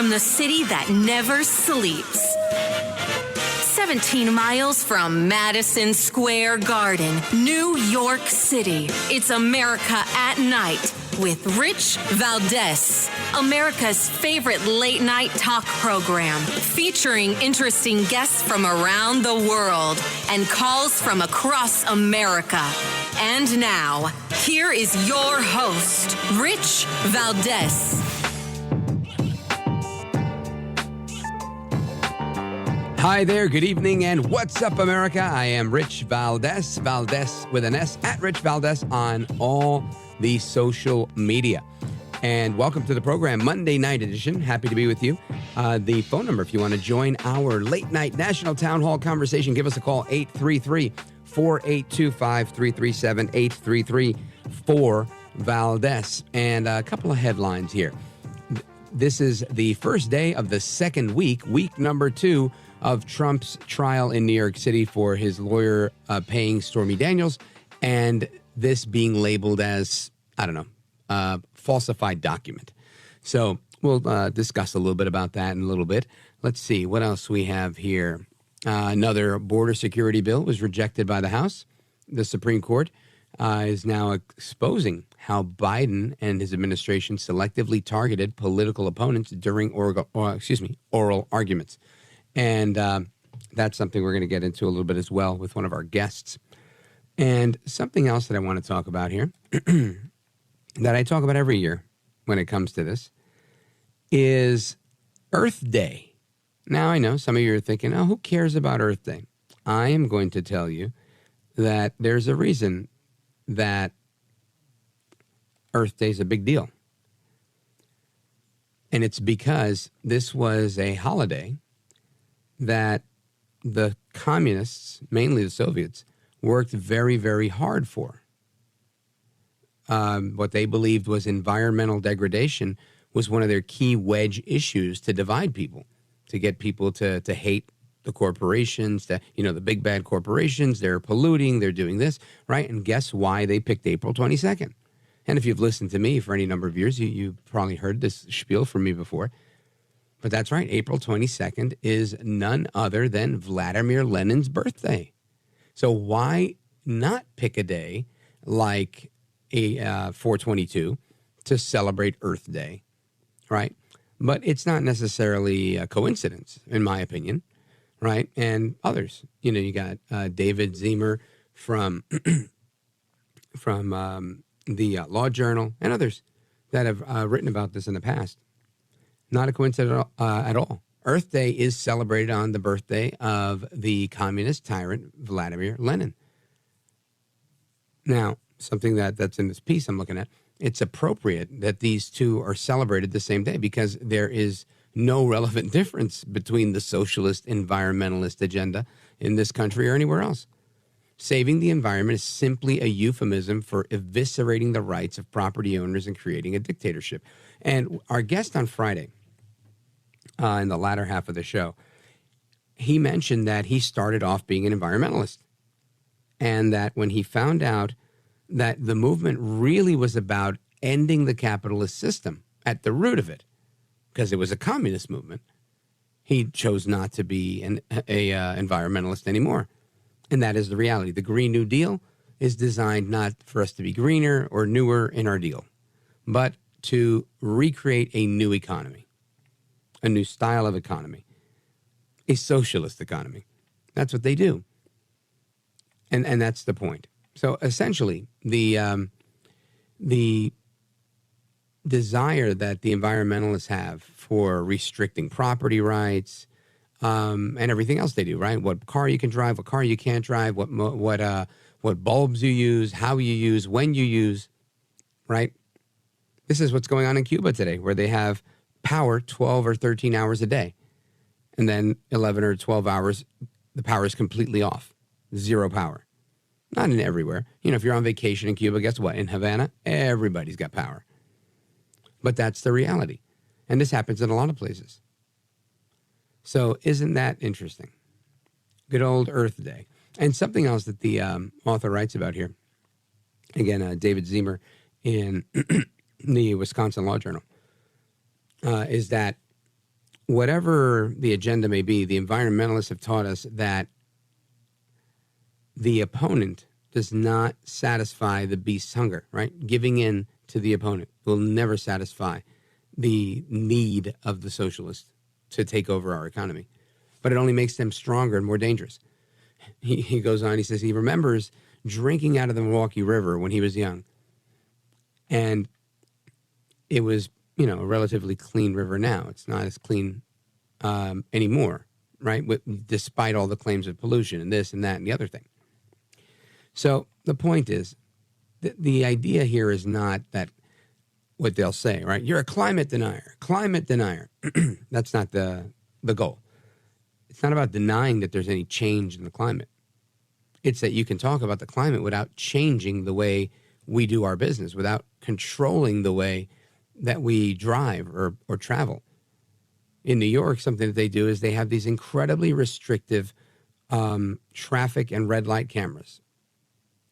from the city that never sleeps. 17 miles from Madison Square Garden, New York City. It's America at Night with Rich Valdez, America's favorite late-night talk program, featuring interesting guests from around the world and calls from across America. And now, here is your host, Rich Valdez. Hi there, good evening, and what's up, America? I am Rich Valdez, Valdez with an S, at Rich Valdez on all the social media. And welcome to the program, Monday Night Edition. Happy to be with you. The phone number, if you want to join our late night national town hall conversation, give us a call, 833-4825-337, 833-4-VALDEZ. And a couple of headlines here. This is the first day of the second week number 2 of Trump's trial in New York City for his lawyer paying Stormy Daniels, and this being labeled as, falsified document. So we'll discuss a little bit about that in a little bit. Let's see what else we have here. Another border security bill was rejected by the House. The Supreme Court is now exposing how Biden and his administration selectively targeted political opponents during oral arguments. And that's something we're going to get into a little bit as well with one of our guests. And something else that I want to talk about here that I talk about every year when it comes to this is Earth Day. Now, I know some of you are thinking, oh, who cares about Earth Day? I am going to tell you that there's a reason that Earth Day is a big deal. And it's because this was a holiday that the communists, mainly the Soviets, worked very, very hard for. What they believed was environmental degradation was one of their key wedge issues to divide people, to get people to hate the corporations, the big bad corporations. They're polluting, they're doing this, right? And guess why they picked April 22nd? And if you've listened to me for any number of years, you've probably heard this spiel from me before. But that's right, April 22nd is none other than Vladimir Lenin's birthday. So why not pick a day like a 4/22 to celebrate Earth Day, right? But it's not necessarily a coincidence, in my opinion, right? And others, you got David Ziemer from the Law Journal and others that have written about this in the past. Not a coincidence at all. Earth Day is celebrated on the birthday of the communist tyrant Vladimir Lenin. Now, something that's in this piece I'm looking at, it's appropriate that these two are celebrated the same day because there is no relevant difference between the socialist environmentalist agenda in this country or anywhere else. Saving the environment is simply a euphemism for eviscerating the rights of property owners and creating a dictatorship. And our guest on Friday, in the latter half of the show, he mentioned that he started off being an environmentalist and that when he found out that the movement really was about ending the capitalist system at the root of it, because it was a communist movement, he chose not to be an environmentalist anymore. And that is the reality. The Green New Deal is designed not for us to be greener or newer in our deal, but to recreate a new economy, a new style of economy, a socialist economy. That's what they do. And that's the point. So essentially, the desire that the environmentalists have for restricting property rights and everything else they do, right? What car you can drive, what car you can't drive, what bulbs you use, how you use, when you use, right? This is what's going on in Cuba today, where they have power 12 or 13 hours a day. And then 11 or 12 hours, the power is completely off. Zero power. Not in everywhere. If you're on vacation in Cuba, guess what? In Havana, everybody's got power. But that's the reality. And this happens in a lot of places. So isn't that interesting? Good old Earth Day. And something else that the author writes about here, again, David Ziemer in the Wisconsin Law Journal, is that whatever the agenda may be, the environmentalists have taught us that the opponent does not satisfy the beast's hunger, right? Giving in to the opponent will never satisfy the need of the socialists to take over our economy. But it only makes them stronger and more dangerous. He goes on, he says he remembers drinking out of the Milwaukee River when he was young. And it was, a relatively clean river now. It's not as clean anymore, right? Despite all the claims of pollution and this and that and the other thing. So the point is, the idea here is not that what they'll say, right? You're a climate denier. That's not the goal. It's not about denying that there's any change in the climate. It's that you can talk about the climate without changing the way we do our business, without controlling the way that we drive or travel. In New York, something that they do is they have these incredibly restrictive traffic and red light cameras,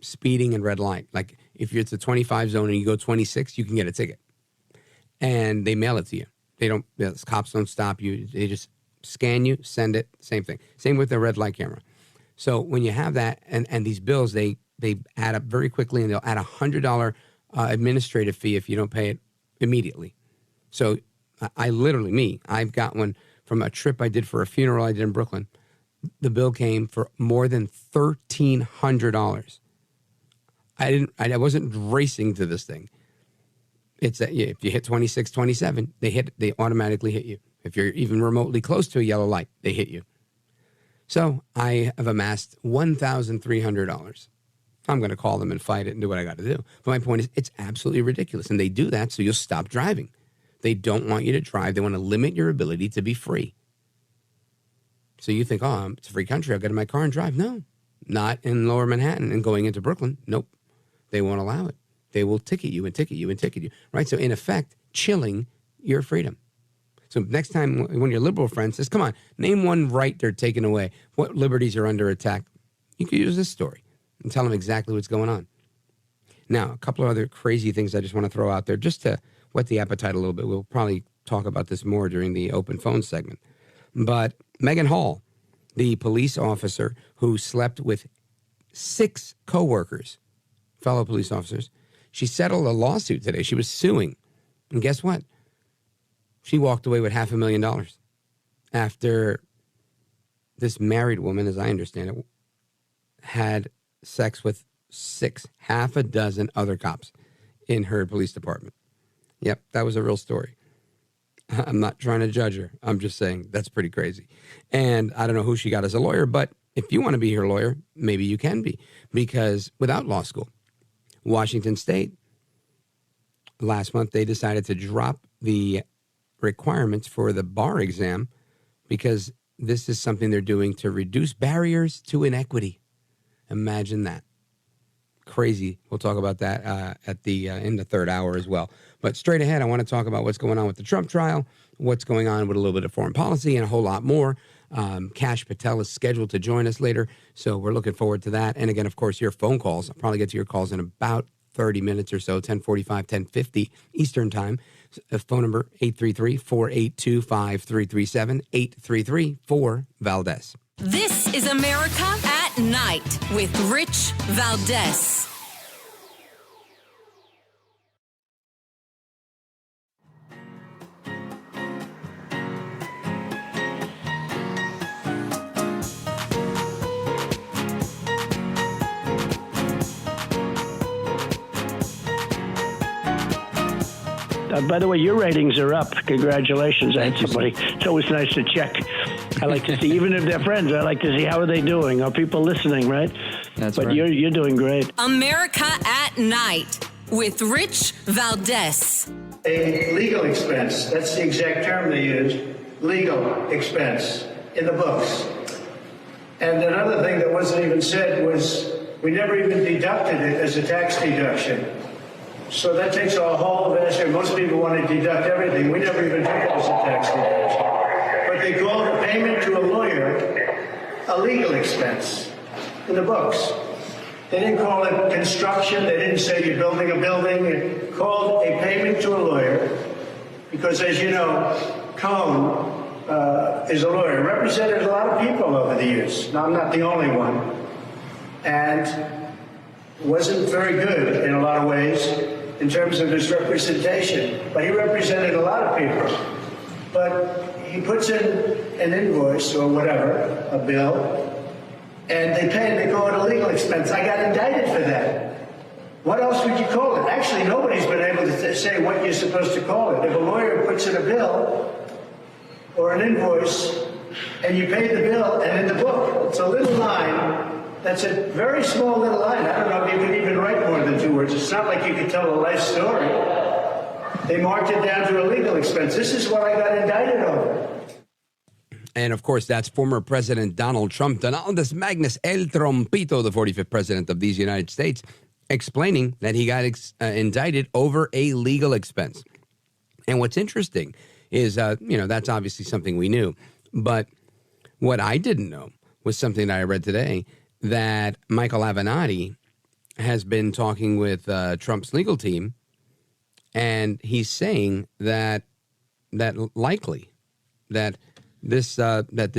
speeding and red light. Like if it's a 25 zone and you go 26, you can get a ticket. And they mail it to you. The cops don't stop you. They just scan you, send it, same thing. Same with the red light camera. So when you have that and these bills, they add up very quickly, and they'll add $100 administrative fee if you don't pay it immediately. So I've got one from a trip I did for a funeral I did in Brooklyn. The bill came for more than $1,300. I wasn't racing to this thing. It's that if you hit 26, 27, they automatically hit you. If you're even remotely close to a yellow light, they hit you. So I have amassed $1,300. I'm going to call them and fight it and do what I got to do. But my point is, it's absolutely ridiculous. And they do that so you'll stop driving. They don't want you to drive. They want to limit your ability to be free. So you think, it's a free country. I'll get in my car and drive. No, not in Lower Manhattan and going into Brooklyn. Nope. They won't allow it. They will ticket you and ticket you and ticket you. Right? So in effect, chilling your freedom. So next time when your liberal friend says, come on, name one right they're taking away, what liberties are under attack, you could use this story and tell them exactly what's going on. Now, a couple of other crazy things I just want to throw out there just to whet the appetite a little bit. We'll probably talk about this more during the open phone segment. But Megan Hall, the police officer who slept with 6 coworkers, fellow police officers, she settled a lawsuit today. She was suing. And guess what? She walked away with $500,000 after this married woman, as I understand it, had sex with 6 other cops in her police department. Yep, that was a real story. I'm not trying to judge her. I'm just saying that's pretty crazy. And I don't know who she got as a lawyer, but if you want to be her lawyer, maybe you can be. Because without law school, Washington State, last month, they decided to drop the requirements for the bar exam because this is something they're doing to reduce barriers to inequity. Imagine that. Crazy. We'll talk about that in the third hour as well. But straight ahead, I want to talk about what's going on with the Trump trial, what's going on with a little bit of foreign policy, and a whole lot more. Kash Patel is scheduled to join us later, so we're looking forward to that. And again, of course, your phone calls. I'll probably get to your calls in about 30 minutes or so, 10:45, 10:50 Eastern Time. Phone number 833-482-5337, 833-4-VALDEZ. This is America at Night with Rich Valdez. By the way, your ratings are up. Congratulations. I had somebody. It's always nice to check. I like to see, even if they're friends, I like to see how are they doing. Are people listening, right? That's right. But you're doing great. America at Night with Rich Valdez. A legal expense. That's the exact term they used. Legal expense in the books. And another thing that wasn't even said was we never even deducted it as a tax deduction. So that takes a whole of answer. Most people want to deduct everything. We never even took it as a tax deduction. But they called the payment to a lawyer a legal expense in the books. They didn't call it construction. They didn't say you're building a building. It called a payment to a lawyer because, as you know, Cohn is a lawyer, represented a lot of people over the years. Now, I'm not the only one. And wasn't very good in a lot of ways in terms of his representation. But he represented a lot of people. But he puts in an invoice or whatever, a bill, and they pay and they call it a legal expense. I got indicted for that. What else would you call it? Actually, nobody's been able to say what you're supposed to call it. If a lawyer puts in a bill or an invoice and you pay the bill and in the book, it's a little line. That's a very small little line. I don't know if you can even write more than 2 words. It's not like you can tell a life story. They marked it down to a legal expense. This is what I got indicted over. And, of course, that's former President Donald Trump, Donaldus Magnus El Trompito, the 45th president of these United States, explaining that he got indicted over a legal expense. And what's interesting is, that's obviously something we knew. But what I didn't know was something that I read today, that Michael Avenatti has been talking with Trump's legal team, and he's saying that likely that this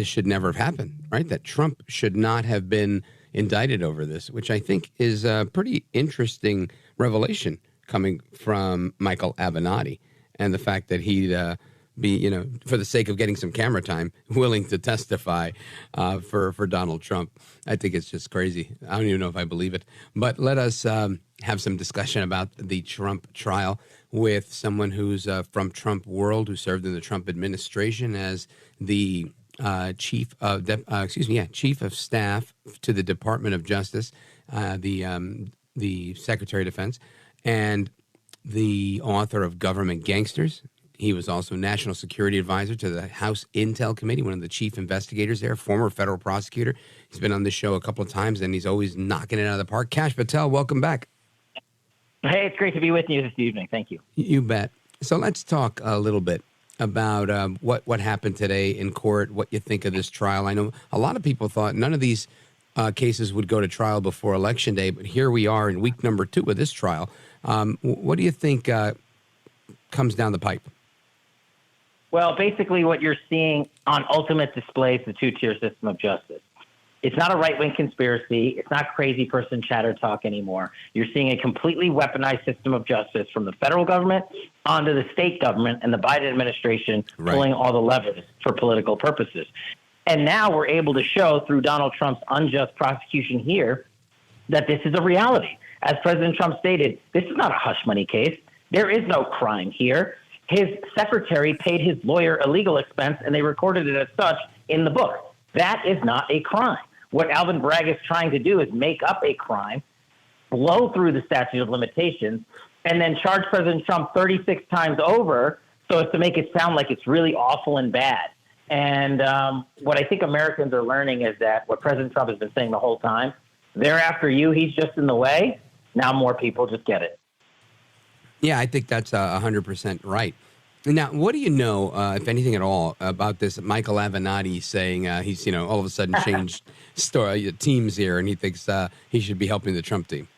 should never have happened, right? That Trump should not have been indicted over this, which I think is a pretty interesting revelation coming from Michael Avenatti, and the fact that he'd be, for the sake of getting some camera time, willing to testify for Donald Trump. I think it's just crazy. I don't even know if I believe it. But let us have some discussion about the Trump trial with someone who's from Trump world, who served in the Trump administration as the chief of staff to the Department of Justice, the Secretary of Defense, and the author of Government Gangsters. He was also National Security Advisor to the House Intel Committee, one of the chief investigators there, former federal prosecutor. He's been on this show a couple of times, and he's always knocking it out of the park. Kash Patel, welcome back. Hey, it's great to be with you this evening. Thank you. You bet. So let's talk a little bit about what happened today in court, what you think of this trial. I know a lot of people thought none of these cases would go to trial before Election Day, but here we are in week number 2 of this trial. What do you think comes down the pipe? Well, basically what you're seeing on ultimate display is the two-tier system of justice. It's not a right-wing conspiracy. It's not crazy person chatter talk anymore. You're seeing a completely weaponized system of justice from the federal government onto the state government and the Biden administration pulling all the levers for political purposes. And now we're able to show through Donald Trump's unjust prosecution here that this is a reality. As President Trump stated, this is not a hush money case. There is no crime here. His secretary paid his lawyer a legal expense, and they recorded it as such in the book. That is not a crime. What Alvin Bragg is trying to do is make up a crime, blow through the statute of limitations, and then charge President Trump 36 times over so as to make it sound like it's really awful and bad. And what I think Americans are learning is that what President Trump has been saying the whole time, they're after you, he's just in the way. Now more people just get it. Yeah, I think that's 100% right. Now, what do you know, if anything at all, about this Michael Avenatti saying he's, all of a sudden changed teams here and he thinks he should be helping the Trump team?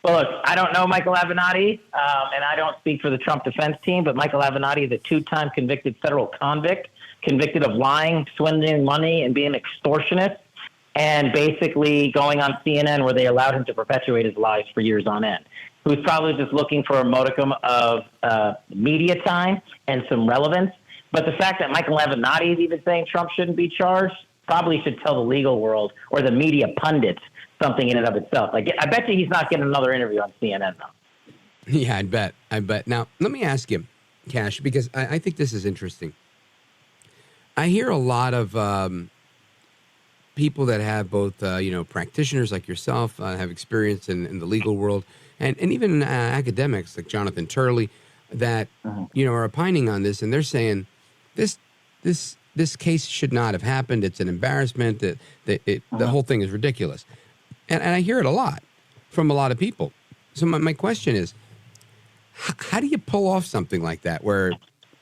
Well, look, I don't know Michael Avenatti, and I don't speak for the Trump defense team, but Michael Avenatti is a 2-time convicted federal convict, convicted of lying, swindling money, and being an extortionist, and basically going on CNN where they allowed him to perpetuate his lies for years on end. Who's probably just looking for a modicum of media time and some relevance. But the fact that Michael Avenatti is even saying Trump shouldn't be charged probably should tell the legal world or the media pundits something in and of itself. I bet you he's not getting another interview on CNN, though. Yeah, I bet. Now, let me ask you, Kash, because I think this is interesting. I hear a lot of people that have both, practitioners like yourself, have experience in the legal world, and even academics like Jonathan Turley that, are opining on this, and they're saying this case should not have happened. It's an embarrassment. The whole thing is ridiculous. And I hear it a lot from a lot of people. So my question is, how do you pull off something like that where,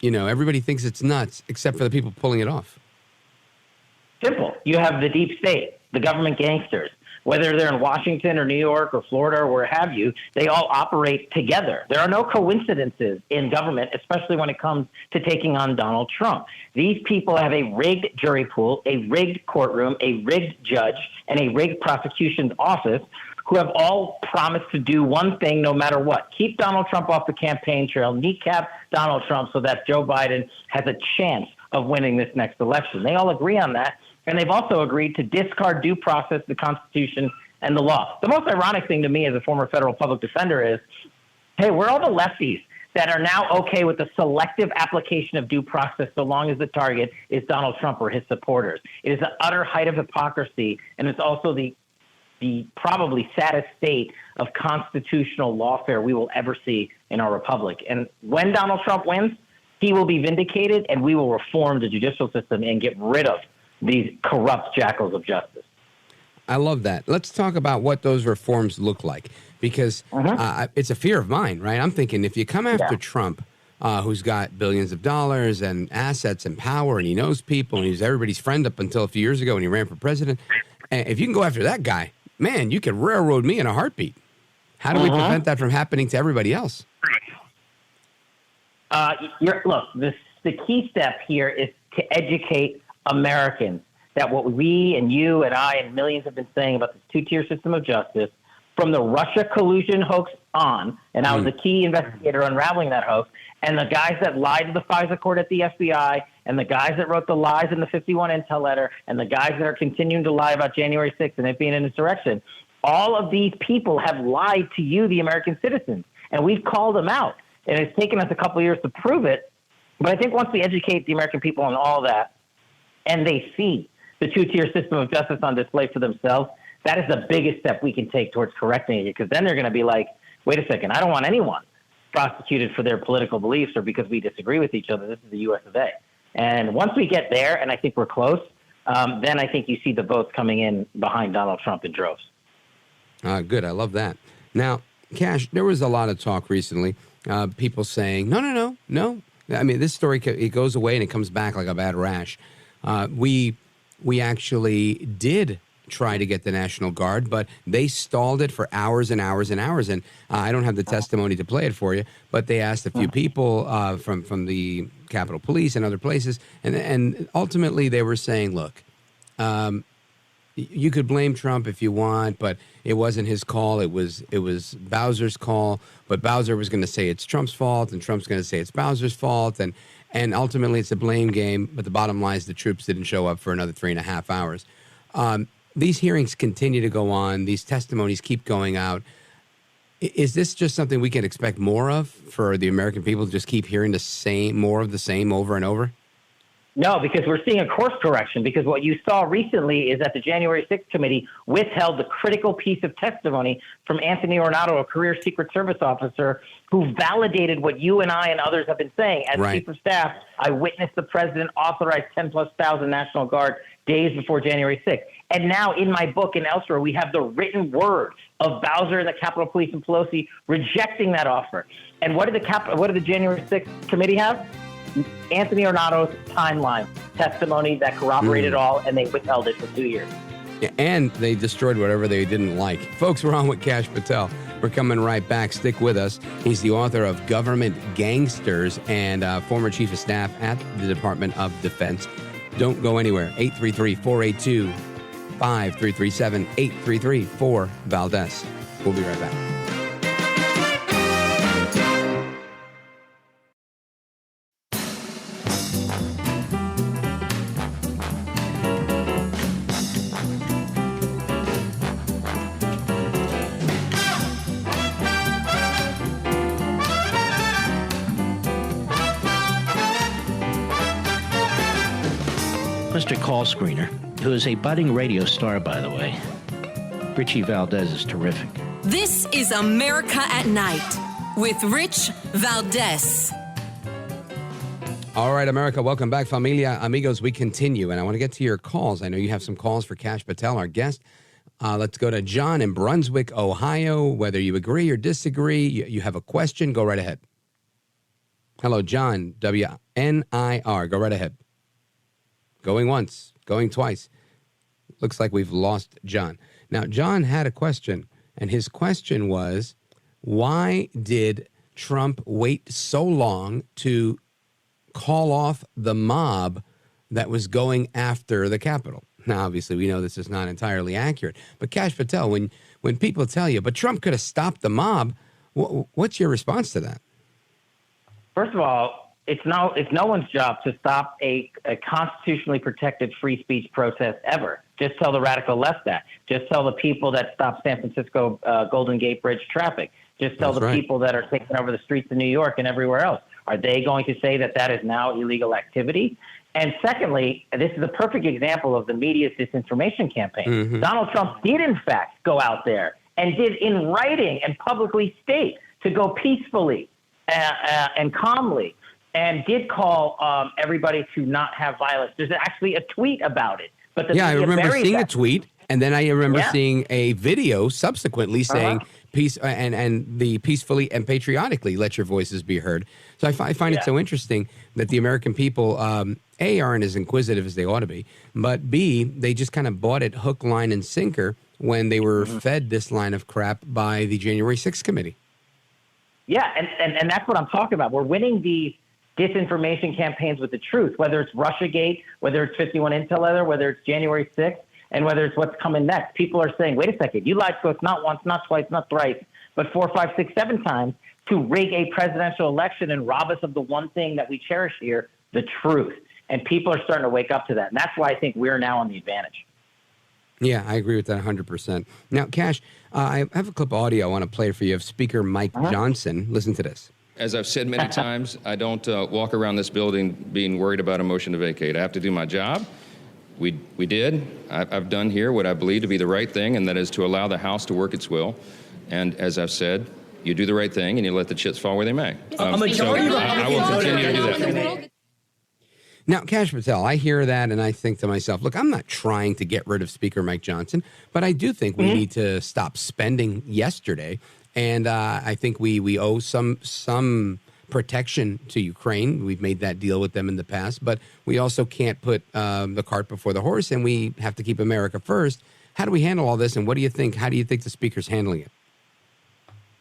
everybody thinks it's nuts except for the people pulling it off? Simple. You have the deep state, the government gangsters, whether they're in Washington or New York or Florida or where have you, they all operate together. There are no coincidences in government, especially when it comes to taking on Donald Trump. These people have a rigged jury pool, a rigged courtroom, a rigged judge, and a rigged prosecution's office, who have all promised to do one thing no matter what: keep Donald Trump off the campaign trail, kneecap Donald Trump so that Joe Biden has a chance of winning this next election. They all agree on that, and they've also agreed to discard due process, the Constitution, and the law. The most ironic thing to me as a former federal public defender is, hey, we're all the lefties that are now okay with the selective application of due process so long as the target is Donald Trump or his supporters. It is the utter height of hypocrisy, and it's also the probably saddest state of constitutional lawfare we will ever see in our republic. And when Donald Trump wins, he will be vindicated, and we will reform the judicial system and get rid of these corrupt jackals of justice. I love that. Let's talk about what those reforms look like, because it's a fear of mine, right? I'm thinking if you come after Trump, who's got billions of dollars and assets and power, and he knows people, and he's everybody's friend up until a few years ago when he ran for president, and if you can go after that guy, man, you could railroad me in a heartbeat. How do we prevent that from happening to everybody else? Look, the key step here is to educate Americans that what we and you and I and millions have been saying about this two-tier system of justice from the Russia collusion hoax on, and I was the key investigator unraveling that hoax, and the guys that lied to the FISA court at the FBI, and the guys that wrote the lies in the 51 intel letter, and the guys that are continuing to lie about January 6th and it being an insurrection. All of these people have lied to you, the American citizens, and we've called them out. And it's taken us a couple of years to prove it, but I think once we educate the American people on all that, and they see the two-tier system of justice on display for themselves, that is the biggest step we can take towards correcting it, because then they're going to be like, wait a second, I don't want anyone prosecuted for their political beliefs or because we disagree with each other. This is the US of A. And once we get there, and I think we're close, then I think you see the votes coming in behind Donald Trump in droves. Good. I love that. Now, Kash, there was a lot of talk recently, people saying, no. I mean, this story, it goes away and it comes back like a bad rash. We actually did try to get the National Guard, but they stalled it for hours and hours and hours. And I don't have the testimony to play it for you, but they asked a few people from the Capitol Police and other places, and ultimately they were saying, look, you could blame Trump if you want, but it wasn't his call. It was Bowser's call, but Bowser was going to say it's Trump's fault, and Trump's going to say it's Bowser's fault, and ultimately it's a blame game. But the bottom line is the troops didn't show up for another 3.5 hours. These hearings continue to go on. These testimonies keep going out. Is this just something we can expect more of for the American people to just keep hearing more of the same over and over? No, because we're seeing a course correction, because what you saw recently is that the January 6th committee withheld the critical piece of testimony from Anthony Ornato, a career Secret Service officer who validated what you and I and others have been saying. As Chief of Staff, I witnessed the president authorize 10,000+ National Guard days before January 6th. And now in my book and elsewhere, we have the written word of Bowser and the Capitol Police and Pelosi rejecting that offer. And what did the January 6th committee have? Anthony Ornato's timeline testimony that corroborated all, and they withheld it for 2 years. Yeah, and they destroyed whatever they didn't like. Folks, we're on with Kash Patel. We're coming right back. Stick with us. He's the author of Government Gangsters and former chief of staff at the Department of Defense. Don't go anywhere. 833-482-5337, 833-4-VALDEZ. We'll be right back. Mr. Call Screener, who is a budding radio star, by the way. Richie Valdez is terrific. This is America at Night with Rich Valdez. All right, America, welcome back. Familia, amigos, we continue, and I want to get to your calls. I know you have some calls for Kash Patel, our guest. Let's go to John in Brunswick, Ohio. Whether you agree or disagree, you have a question, go right ahead. Hello, John, WNIR. Go right ahead. Going once, going twice. Looks like we've lost John. Now, John had a question, and his question was, why did Trump wait so long to call off the mob that was going after the Capitol? Now, obviously, we know this is not entirely accurate. But Kash Patel, when people tell you, but Trump could have stopped the mob, what's your response to that? First of all, it's no one's job to stop a constitutionally protected free speech protest ever. Just tell the radical left that. Just tell the people that stopped San Francisco Golden Gate Bridge traffic. Just tell people that are taking over the streets of New York and everywhere else. Are they going to say that that is now illegal activity? And secondly, this is a perfect example of the media's disinformation campaign. Mm-hmm. Donald Trump did, in fact, go out there and did in writing and publicly state to go peacefully and calmly, and did call everybody to not have violence. There's actually a tweet about it. But I remember seeing a tweet, and then I remember seeing a video subsequently saying peace and the peacefully and patriotically let your voices be heard. So I find it so interesting that the American people, A, aren't as inquisitive as they ought to be, but B, they just kind of bought it hook, line, and sinker when they were fed this line of crap by the January 6th committee. Yeah, and that's what I'm talking about. We're winning these disinformation campaigns with the truth, whether it's Russiagate, whether it's 51 Intel Letter, whether it's January 6th, and whether it's what's coming next. People are saying, wait a second, you lied to us not once, not twice, not thrice, but 4, 5, 6, 7 times to rig a presidential election and rob us of the one thing that we cherish here, the truth. And people are starting to wake up to that. And that's why I think we're now on the advantage. Yeah, I agree with that 100%. Now, Kash, I have a clip of audio I want to play for you of Speaker Mike Johnson. Listen to this. As I've said many times, I don't walk around this building being worried about a motion to vacate. I have to do my job. We did. I've done here what I believe to be the right thing, and that is to allow the House to work its will. And as I've said, you do the right thing and you let the chips fall where they may. I will continue to do that. Now, Kash Patel, I hear that and I think to myself, look, I'm not trying to get rid of Speaker Mike Johnson, but I do think we need to stop spending yesterday. And I think we owe some protection to Ukraine. We've made that deal with them in the past, but we also can't put the cart before the horse, and we have to keep America first. How do we handle all this, and what do you think? How do you think the Speaker's handling it?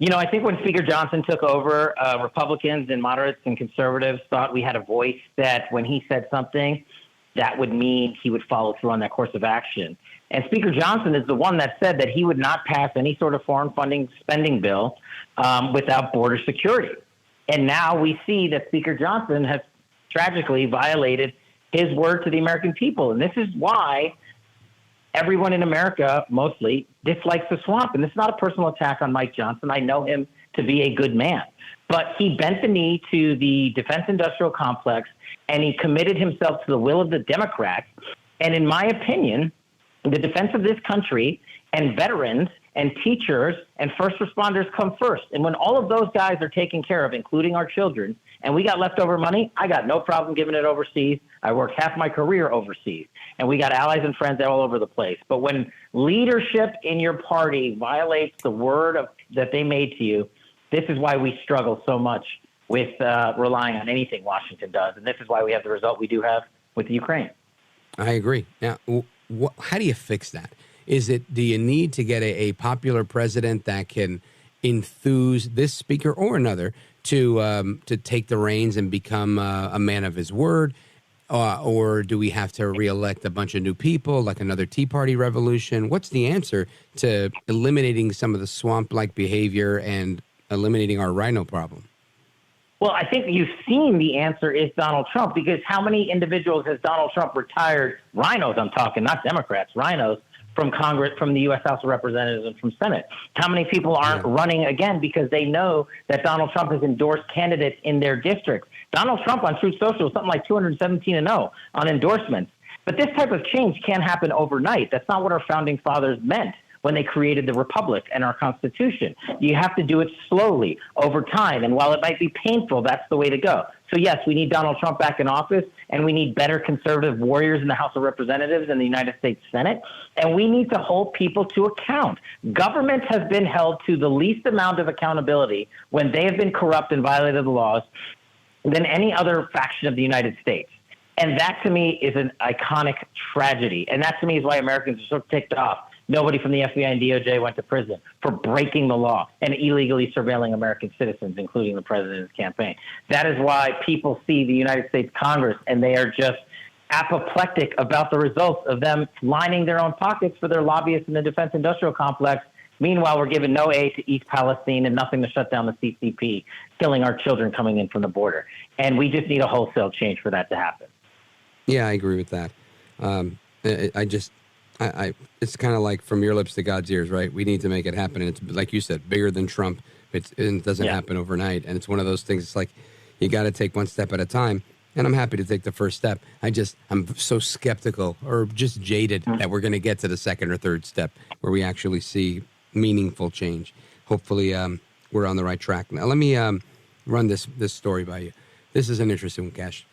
You know, I think when Speaker Johnson took over, Republicans and moderates and conservatives thought we had a voice that when he said something, that would mean he would follow through on that course of action. And Speaker Johnson is the one that said that he would not pass any sort of foreign funding spending bill without border security. And now we see that Speaker Johnson has tragically violated his word to the American people. And this is why everyone in America mostly dislikes the swamp. And this is not a personal attack on Mike Johnson. I know him to be a good man. But he bent the knee to the defense industrial complex, and he committed himself to the will of the Democrats. And in my opinion, the defense of this country and veterans and teachers and first responders come first. And when all of those guys are taken care of, including our children, and we got leftover money, I got no problem giving it overseas. I worked half my career overseas, and we got allies and friends all over the place. But when leadership in your party violates the word that they made to you, this is why we struggle so much with relying on anything Washington does. And this is why we have the result we do have with Ukraine. I agree. Now, how do you fix that? Do you need to get a popular president that can enthuse this speaker or another to take the reins and become a man of his word? Or do we have to reelect a bunch of new people, like another Tea Party revolution? What's the answer to eliminating some of the swamp-like behavior and eliminating our rhino problem? Well, I think you've seen the answer is Donald Trump, because how many individuals has Donald Trump retired, rhinos I'm talking, not Democrats, rhinos, from Congress, from the U.S. House of Representatives and from Senate? How many people aren't running again because they know that Donald Trump has endorsed candidates in their districts? Donald Trump on Truth Social is something like 217-0 on endorsements. But this type of change can't happen overnight. That's not what our founding fathers meant when they created the Republic and our Constitution. You have to do it slowly over time. And while it might be painful, that's the way to go. So, yes, we need Donald Trump back in office, and we need better conservative warriors in the House of Representatives and the United States Senate. And we need to hold people to account. Government has been held to the least amount of accountability when they have been corrupt and violated the laws than any other faction of the United States. And that, to me, is an iconic tragedy. And that, to me, is why Americans are so ticked off Nobody from the FBI and DOJ went to prison for breaking the law and illegally surveilling American citizens, including the president's campaign. That is why people see the United States Congress and they are just apoplectic about the results of them lining their own pockets for their lobbyists in the defense industrial complex. Meanwhile, we're giving no aid to East Palestine and nothing to shut down the CCP, killing our children coming in from the border. And we just need a wholesale change for that to happen. Yeah, I agree with that. It's kind of like from your lips to God's ears, right? We need to make it happen. And it's like you said, bigger than Trump. It doesn't happen overnight. And it's one of those things. It's like you got to take one step at a time. And I'm happy to take the first step. I'm so skeptical or just jaded that we're going to get to the second or third step where we actually see meaningful change. Hopefully, we're on the right track. Now, let me run this story by you. This is an interesting one, Kash.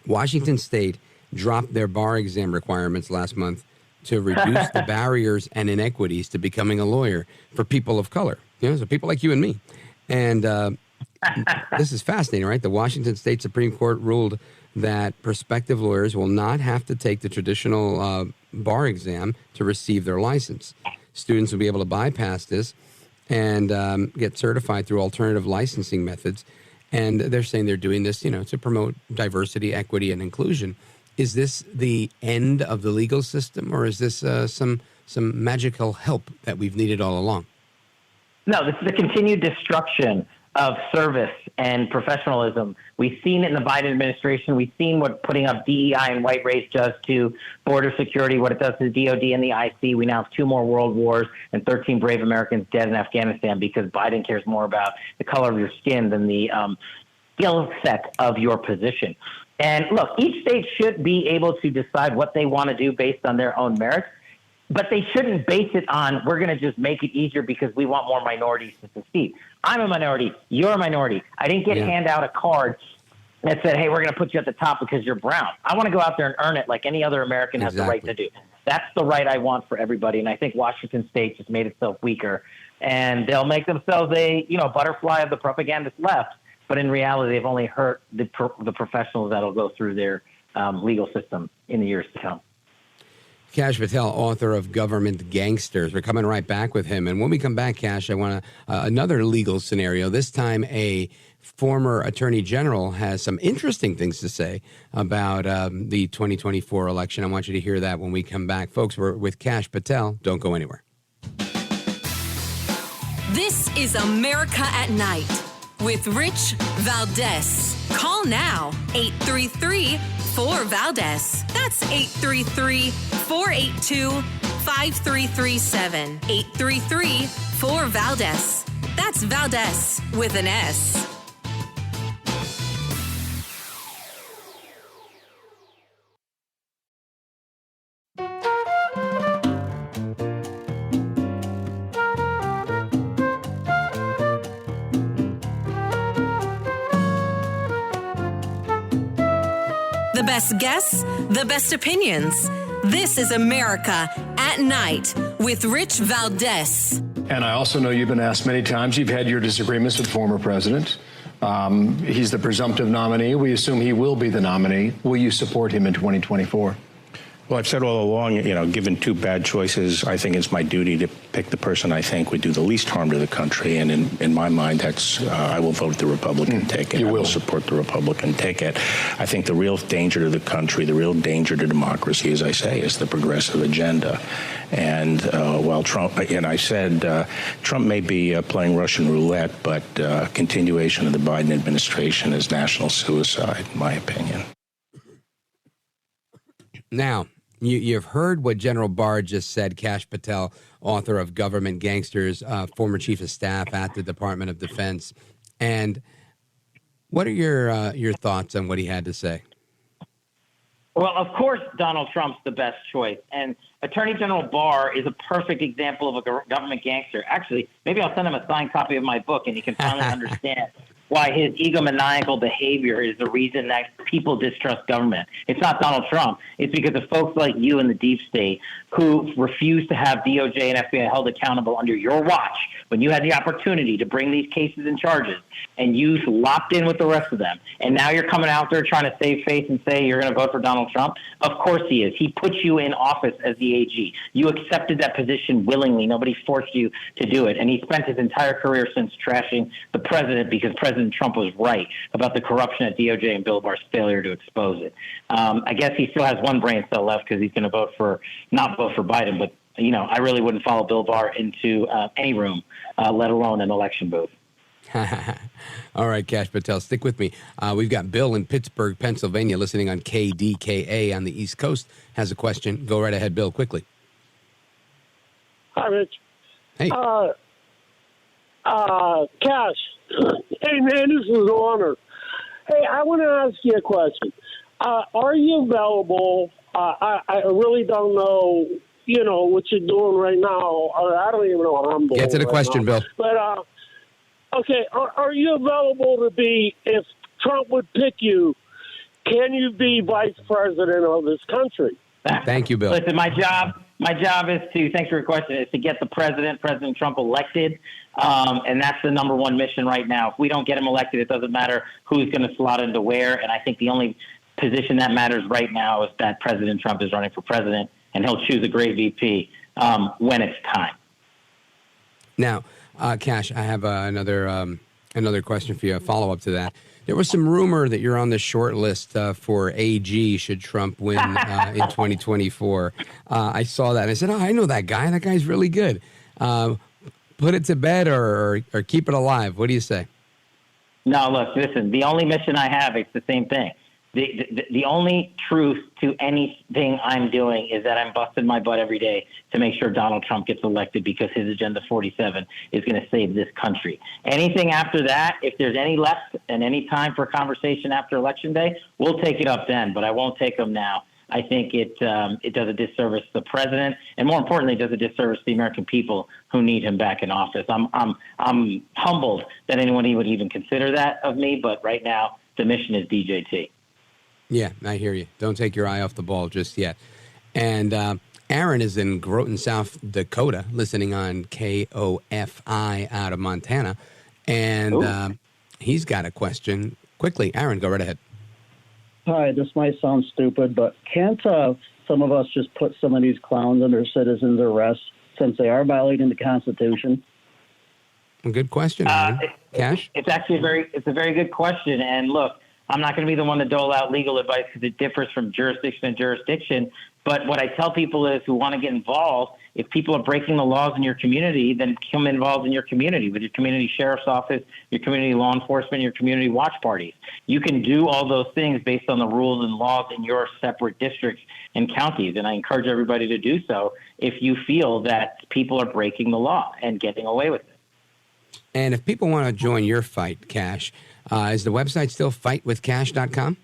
Washington State dropped their bar exam requirements last month to reduce the barriers and inequities to becoming a lawyer for people of color. So people like you and me. And this is fascinating, right? The Washington State Supreme Court ruled that prospective lawyers will not have to take the traditional bar exam to receive their license. Students will be able to bypass this and get certified through alternative licensing methods. And they're saying they're doing this, to promote diversity, equity, and inclusion. Is this the end of the legal system, or is this some magical help that we've needed all along? No, this is a continued destruction of service and professionalism. We've seen it in the Biden administration. We've seen what putting up DEI and white race does to border security, what it does to the DOD and the IC. We now have 2 more world wars and 13 brave Americans dead in Afghanistan because Biden cares more about the color of your skin than the skill set of your position. And look, each state should be able to decide what they want to do based on their own merits. But they shouldn't base it on, we're going to just make it easier because we want more minorities to succeed. I'm a minority. You're a minority. I didn't hand out a card that said, hey, we're going to put you at the top because you're brown. I want to go out there and earn it like any other American has the right to do. That's the right I want for everybody. And I think Washington State just made itself weaker. And they'll make themselves a butterfly of the propagandist left. But in reality, they've only hurt the professionals that'll go through their legal system in the years to come. Kash Patel, author of Government Gangsters. We're coming right back with him. And when we come back, Kash, I want another legal scenario. This time, a former attorney general has some interesting things to say about the 2024 election. I want you to hear that when we come back. Folks, we're with Kash Patel. Don't go anywhere. This is America at Night with Rich Valdez. Call now, 833-4-VALDEZ. That's 833-482-5337. 833-4-VALDEZ. That's Valdez with an S. The best guests, the best opinions. This is America at Night with Rich Valdez. And I also know you've been asked many times, you've had your disagreements with former president. He's the presumptive nominee. We assume he will be the nominee. Will you support him in 2024? Well, I've said all along, given 2 bad choices, I think it's my duty to pick the person I think would do the least harm to the country. And in my mind, that's I will vote the Republican ticket. I will support the Republican ticket. I think the real danger to the country, the real danger to democracy, as I say, is the progressive agenda. And while Trump, and I said Trump may be playing Russian roulette, but continuation of the Biden administration is national suicide, in my opinion. Now, you've heard what General Barr just said, Kash Patel, author of Government Gangsters, former chief of staff at the Department of Defense. And what are your thoughts on what he had to say? Well, of course, Donald Trump's the best choice. And Attorney General Barr is a perfect example of a government gangster. Actually, maybe I'll send him a signed copy of my book and he can finally understand why his egomaniacal behavior is the reason that people distrust government. It's not Donald Trump. It's because of folks like you in the deep state who refuse to have DOJ and FBI held accountable under your watch when you had the opportunity to bring these cases and charges, and you locked in with the rest of them. And now you're coming out there trying to save face and say you're going to vote for Donald Trump. Of course he is. He put you in office as the AG. You accepted that position willingly. Nobody forced you to do it. And he spent his entire career since trashing the president because President Trump was right about the corruption at DOJ and Bill Barr's failure to expose it. I guess he still has one brain cell left because he's going to not vote for Biden. But, I really wouldn't follow Bill Barr into any room, let alone an election booth. All right, Kash Patel, stick with me. We've got Bill in Pittsburgh, Pennsylvania, listening on KDKA on the East Coast, has a question. Go right ahead, Bill, quickly. Hi, Rich. Hey. Kash. Hey, man, this is an honor. Hey, I want to ask you a question. Are you available? I really don't know, what you're doing right now. I don't even know what I'm doing. Get to the question, Bill. But, okay, are you available to be, if Trump would pick you, can you be vice president of this country? Thank you, Bill. Listen, my job is thanks for your question, is to get President Trump elected. And that's the number one mission right now. If we don't get him elected, it doesn't matter who's going to slot into where. And I think the only position that matters right now is that President Trump is running for president, and he'll choose a great VP when it's time. Now, Kash, I have another question for you, a follow-up to that. There was some rumor that you're on the short list for AG should Trump win in 2024. I saw that and I said, I know that guy. That guy's really good. Put it to bed or keep it alive. What do you say? No, look, listen, the only mission I have, it's the same thing. The only truth to anything I'm doing is that I'm busting my butt every day to make sure Donald Trump gets elected because his Agenda 47 is going to save this country. Anything after that, if there's any left and any time for conversation after Election Day, we'll take it up then, but I won't take them now. I think it does a disservice to the president, and more importantly, it does a disservice to the American people who need him back in office. I'm humbled that anyone would even consider that of me, but right now the mission is DJT. Yeah, I hear you. Don't take your eye off the ball just yet. And Aaron is in Groton, South Dakota, listening on KOFI out of Montana. And he's got a question. Quickly, Aaron, go right ahead. Hi, this might sound stupid, but can't some of us just put some of these clowns under citizens' arrest since they are violating the Constitution? Good question, Aaron. Kash? It's actually a very good question. And look, I'm not going to be the one to dole out legal advice because it differs from jurisdiction to jurisdiction. But what I tell people is who want to get involved, if people are breaking the laws in your community, then become involved in your community with your community sheriff's office, your community law enforcement, your community watch parties. You can do all those things based on the rules and laws in your separate districts and counties. And I encourage everybody to do so if you feel that people are breaking the law and getting away with it. And if people want to join your fight, Kash, is the website still fightwithkash.com?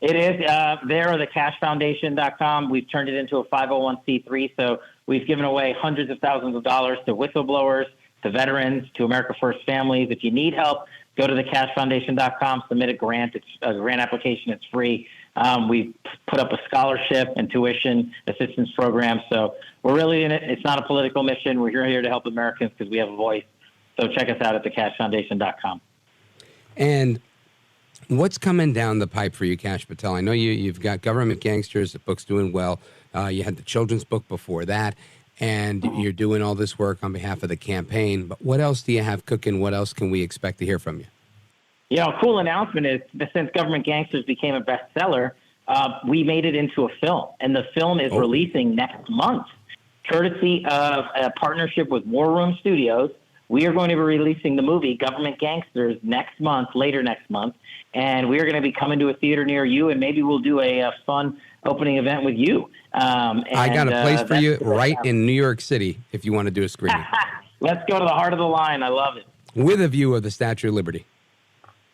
It is. There or the cashfoundation.com. We've turned it into a 501c3, so we've given away hundreds of thousands of dollars to whistleblowers, to veterans, to America First families. If you need help, go to the cashfoundation.com, submit a grant. It's a grant application. It's free. We've put up a scholarship and tuition assistance program. So we're really in it. It's not a political mission. We're here to help Americans because we have a voice. So check us out at thecashfoundation.com. And what's coming down the pipe for you, Kash Patel? I know you've got Government Gangsters, the book's doing well. You had the children's book before that, and you're doing all this work on behalf of the campaign. But what else do you have cooking? What else can we expect to hear from you? A cool announcement is that since Government Gangsters became a bestseller, we made it into a film, and the film is releasing next month, courtesy of a partnership with War Room Studios. We are going to be releasing the movie Government Gangsters later next month, and we are going to be coming to a theater near you, and maybe we'll do a fun opening event with you. I got a place for you right in New York City if you want to do a screening. Let's go to the heart of the line. I love it. With a view of the Statue of Liberty.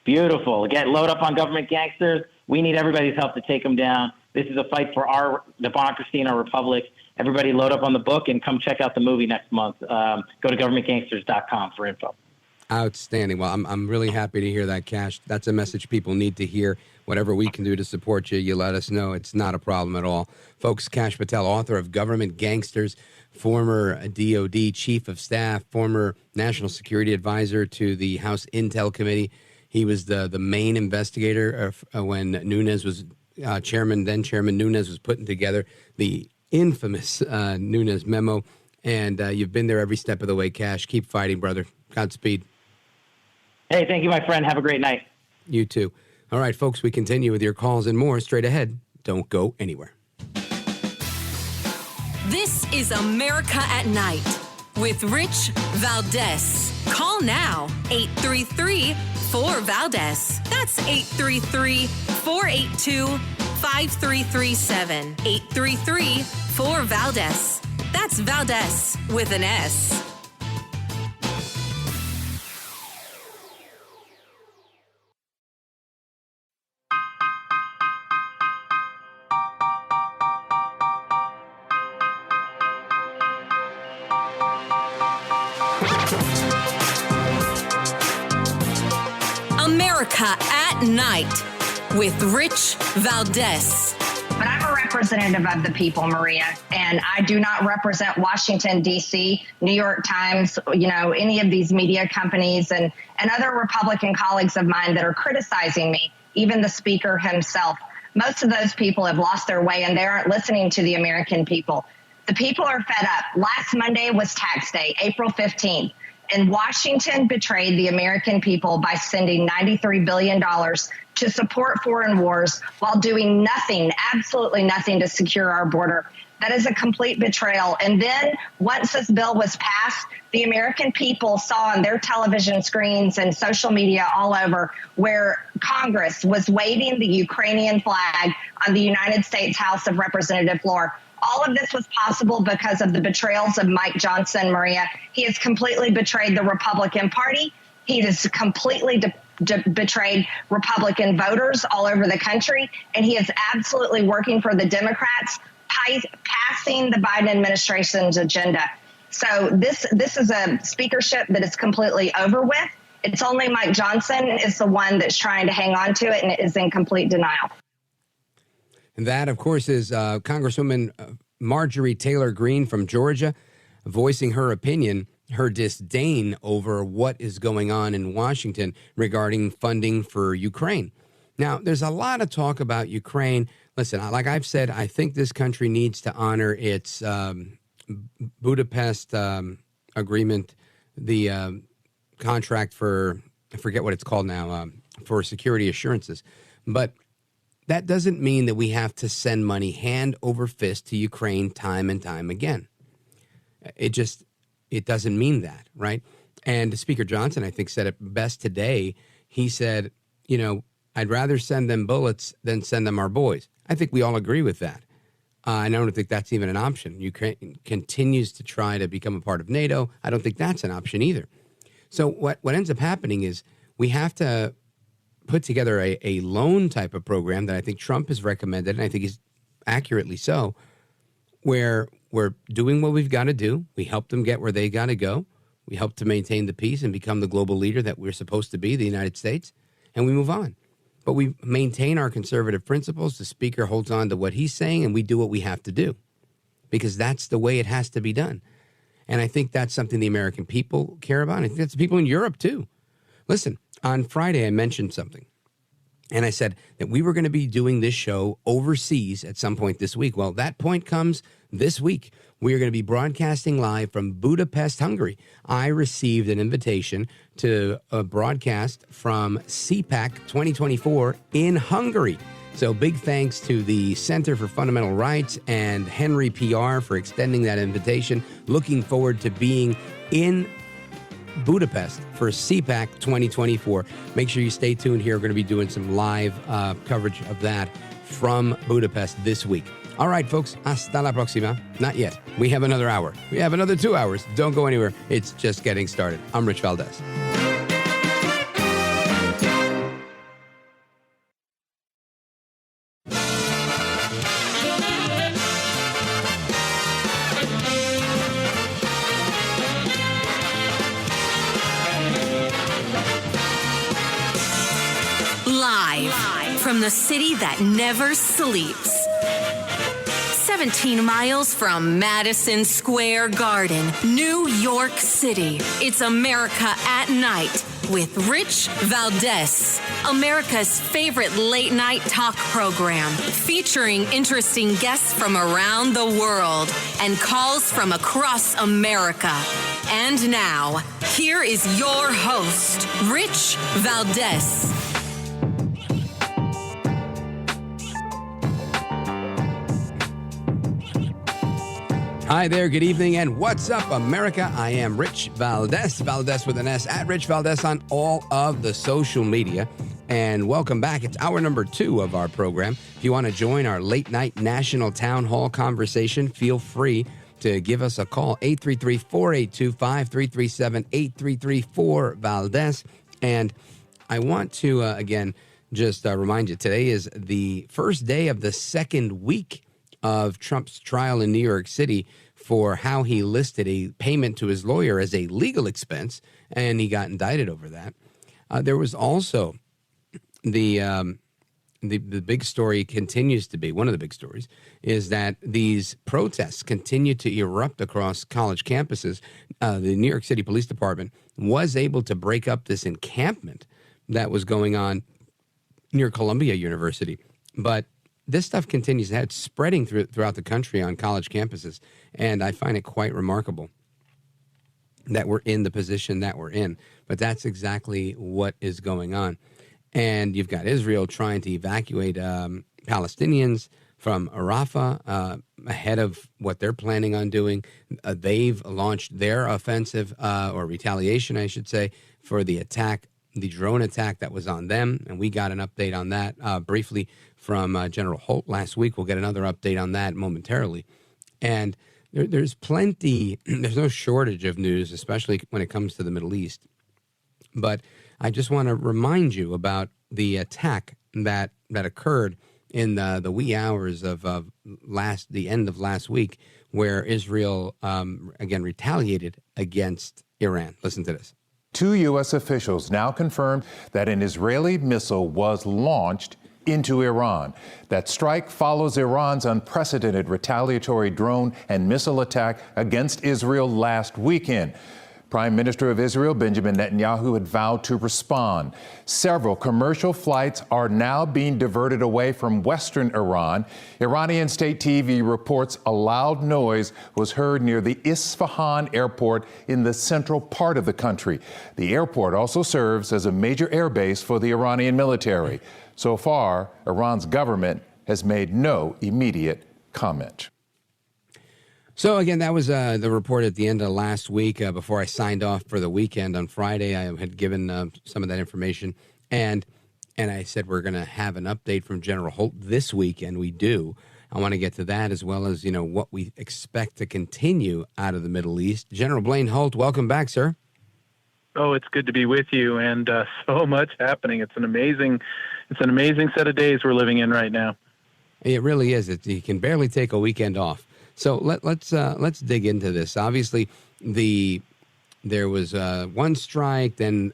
Beautiful. Load up on Government Gangsters. We need everybody's help to take them down. This is a fight for our democracy and our republic. Everybody load up on the book and come check out the movie next month. Go to governmentgangsters.com for info. Outstanding. Well, I'm really happy to hear that, Kash. That's a message people need to hear. Whatever we can do to support you, you let us know. It's not a problem at all. Folks, Kash Patel, author of Government Gangsters, former DOD Chief of Staff, former National Security Advisor to the House Intel Committee. He was the main investigator when Nunes was chairman. Then Chairman Nunes was putting together the infamous Nunes memo. And you've been there every step of the way, Kash. Keep fighting, brother. Godspeed. Hey, thank you, my friend. Have a great night. You too. All right, folks, we continue with your calls and more straight ahead. Don't go anywhere. This is America at Night with Rich Valdez. Call now, 833-4-VALDEZ. That's 833-482-5337. 833-4-VALDEZ. That's Valdez with an S. America at Night with Rich Valdez. But I'm a representative of the people, Maria, and I do not represent Washington, D.C., New York Times, any of these media companies and other Republican colleagues of mine that are criticizing me, even the speaker himself. Most of those people have lost their way, and they aren't listening to the American people. The people are fed up. Last Monday was tax day, April 15th. And Washington betrayed the American people by sending $93 billion to support foreign wars while doing nothing, absolutely nothing to secure our border. That is a complete betrayal. And then once this bill was passed, the American people saw on their television screens and social media all over where Congress was waving the Ukrainian flag on the United States House of Representative floor. All of this was possible because of the betrayals of Mike Johnson, Maria. He has completely betrayed the Republican Party. He has completely betrayed Republican voters all over the country. And he is absolutely working for the Democrats, passing the Biden administration's agenda. So this is a speakership that is completely over with. It's only Mike Johnson is the one that's trying to hang on to it and is in complete denial. And that, of course, is Congresswoman Marjorie Taylor Greene from Georgia voicing her opinion, her disdain over what is going on in Washington regarding funding for Ukraine. Now, there's a lot of talk about Ukraine. Listen, like I've said, I think this country needs to honor its Budapest agreement, the contract for, I forget what it's called now, for security assurances. But that doesn't mean that we have to send money hand over fist to Ukraine time and time again. It doesn't mean that, right? And Speaker Johnson, I think, said it best today. He said, I'd rather send them bullets than send them our boys. I think we all agree with that. I don't think that's even an option. Ukraine continues to try to become a part of NATO. I don't think that's an option either. So what ends up happening is we have to put together a loan type of program that I think Trump has recommended, and I think he's accurately so, where we're doing what we've got to do. We help them get where they got to go. We help to maintain the peace and become the global leader that we're supposed to be, the United States, and we move on. But we maintain our conservative principles. The speaker holds on to what he's saying, and we do what we have to do because that's the way it has to be done. And I think that's something the American people care about. And I think that's the people in Europe, too. Listen, on Friday, I mentioned something, and I said that we were going to be doing this show overseas at some point this week. Well, that point comes this week. We are going to be broadcasting live from Budapest, Hungary. I received an invitation to broadcast from CPAC 2024 in Hungary. So big thanks to the Center for Fundamental Rights and Henry PR for extending that invitation. Looking forward to being in Budapest for CPAC 2024. Make sure you stay tuned here. We're going to be doing some live coverage of that from Budapest this week. All right, folks, hasta la próxima. Not yet. We have another hour. We have another 2 hours. Don't go anywhere. It's just getting started. I'm Rich Valdez. from the city that never sleeps. 17 miles from Madison Square Garden, New York City. It's America at Night with Rich Valdez, America's favorite late night talk program, featuring interesting guests from around the world and calls from across America. And now, here is your host, Rich Valdez. Hi there, good evening, and what's up, America? I am Rich Valdez, Valdez with an S, at Rich Valdez on all of the social media. And welcome back. It's hour number 2 of our program. If you want to join our late night national town hall conversation, feel free to give us a call, 833-482-5337, 833-4-Valdez. And I want to, again, just remind you, today is the first day of the second week of Trump's trial in New York City for how he listed a payment to his lawyer as a legal expense, and he got indicted over that. There was also the big story continues to be, one of the big stories, is that these protests continue to erupt across college campuses. The New York City Police Department was able to break up this encampment that was going on near Columbia University, but this stuff continues. It's spreading throughout the country on college campuses, and I find it quite remarkable that we're in the position that we're in. But that's exactly what is going on. And you've got Israel trying to evacuate Palestinians from Rafah ahead of what they're planning on doing. They've launched their offensive, or retaliation, I should say, for the attack, the drone attack that was on them. And we got an update on that briefly from General Holt last week. We'll get another update on that momentarily. And there's plenty, there's no shortage of news, especially when it comes to the Middle East. But I just want to remind you about the attack that occurred in the wee hours of the end of last week, where Israel, again, retaliated against Iran. Listen to this. 2 U.S. officials now confirmed that an Israeli missile was launched into Iran. That strike follows Iran's unprecedented retaliatory drone and missile attack against Israel last weekend. Prime Minister of Israel, Benjamin Netanyahu, had vowed to respond. Several commercial flights are now being diverted away from western Iran. Iranian state TV reports a loud noise was heard near the Isfahan airport in the central part of the country. The airport also serves as a major airbase for the Iranian military. So far, Iran's government has made no immediate comment. So, again, that was the report at the end of last week. Before I signed off for the weekend on Friday, I had given some of that information. And I said we're going to have an update from General Holt this week, and we do. I want to get to that, as well as, what we expect to continue out of the Middle East. General Blaine Holt, welcome back, sir. Oh, it's good to be with you, and so much happening. It's an amazing set of days we're living in right now. It really is. You can barely take a weekend off. So let's dig into this. Obviously, there was one strike, then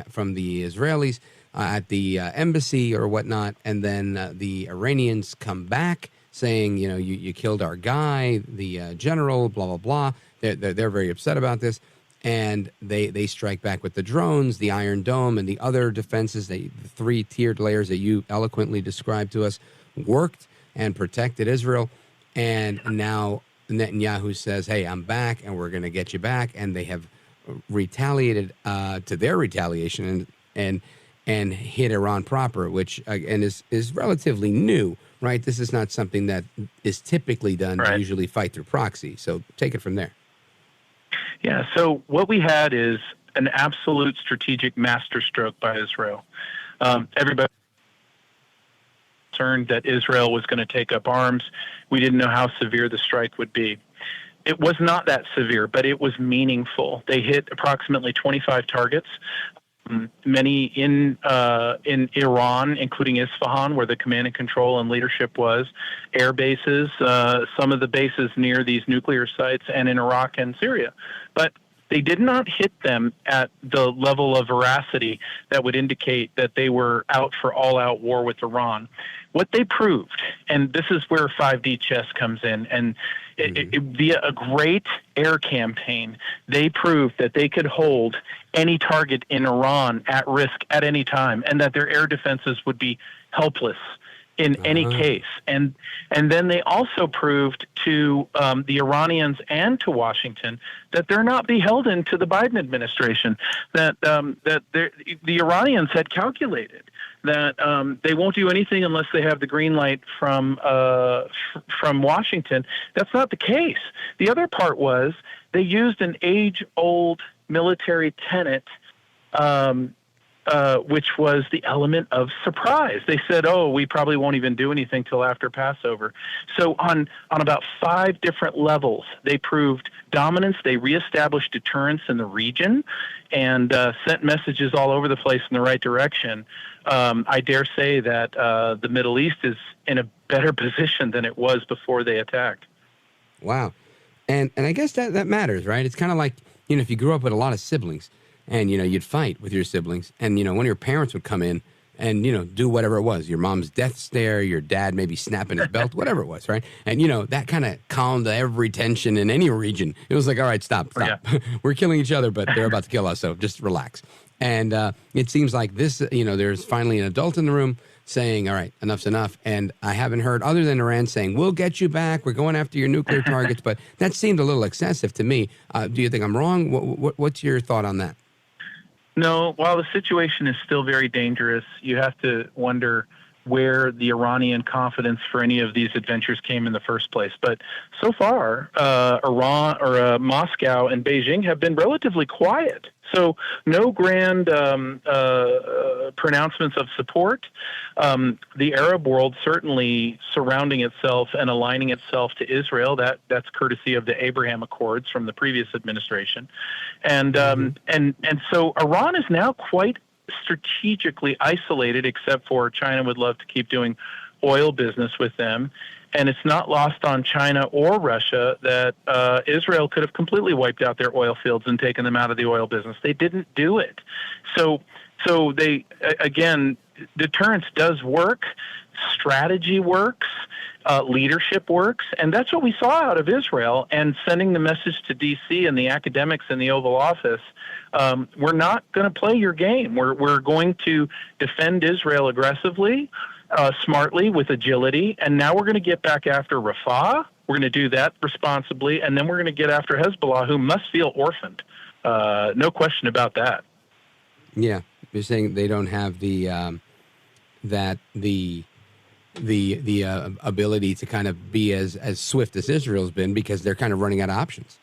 from the Israelis at the embassy or whatnot, and then the Iranians come back saying, you killed our guy, the general, blah blah blah. They're very upset about this, and they strike back with the drones, the Iron Dome, and the other defenses. The 3-tiered layers that you eloquently described to us worked and protected Israel. And now Netanyahu says, hey, I'm back, and we're going to get you back. And they have retaliated to their retaliation and hit Iran proper, which, again, is relatively new, right? This is not something that is typically done. Right. Usually fight through proxy. So take it from there. Yeah, so what we had is an absolute strategic masterstroke by Israel. Everybody concerned that Israel was going to take up arms. We didn't know how severe the strike would be. It was not that severe, but it was meaningful. They hit approximately 25 targets, many in Iran, including Isfahan, where the command and control and leadership was, air bases, some of the bases near these nuclear sites, and in Iraq and Syria. But They did not hit them at the level of veracity that would indicate that they were out for all-out war with Iran. What they proved, and this is where 5D chess comes in, and via a great air campaign, they proved that they could hold any target in Iran at risk at any time, and that their air defenses would be helpless in any case. And then they also proved to the Iranians and to Washington that they're not beholden to the Biden administration, that the Iranians had calculated that they won't do anything unless they have the green light from Washington. That's not the case. The other part was they used an age-old military tenet, which was the element of surprise. They said, "Oh, we probably won't even do anything till after Passover." So on about 5 different levels, they proved dominance. They reestablished deterrence in the region and sent messages all over the place in the right direction. I dare say that the Middle East is in a better position than it was before they attacked. Wow. And I guess that matters, right? It's kind of like, if you grew up with a lot of siblings, and, you'd fight with your siblings. And, one of your parents would come in and, do whatever it was. Your mom's death stare, your dad maybe snapping his belt, whatever it was, right? And, that kind of calmed every tension in any region. It was like, all right, stop. Yeah. We're killing each other, but they're about to kill us, so just relax. And it seems like this, there's finally an adult in the room saying, all right, enough's enough. And I haven't heard, other than Iran saying, we'll get you back, we're going after your nuclear targets. But that seemed a little excessive to me. Do you think I'm wrong? What's your thought on that? No, while the situation is still very dangerous, you have to wonder where the Iranian confidence for any of these adventures came in the first place. But so far, Moscow and Beijing have been relatively quiet. So no grand pronouncements of support. The Arab world certainly surrounding itself and aligning itself to Israel. That's courtesy of the Abraham Accords from the previous administration. And so Iran is now quite strategically isolated, except for China would love to keep doing oil business with them. And it's not lost on China or Russia that Israel could have completely wiped out their oil fields and taken them out of the oil business. They didn't do it. So they, again, deterrence does work, strategy works, leadership works, and that's what we saw out of Israel. And sending the message to D.C. and the academics in the Oval Office, we're not going to play your game. We're going to defend Israel aggressively, smartly, with agility, and now we're going to get back after Rafah. We're going to do that responsibly, and then we're going to get after Hezbollah, who must feel orphaned. No question about that. Yeah, you're saying they don't have the ability to kind of be as swift as Israel's been, because they're kind of running out of options.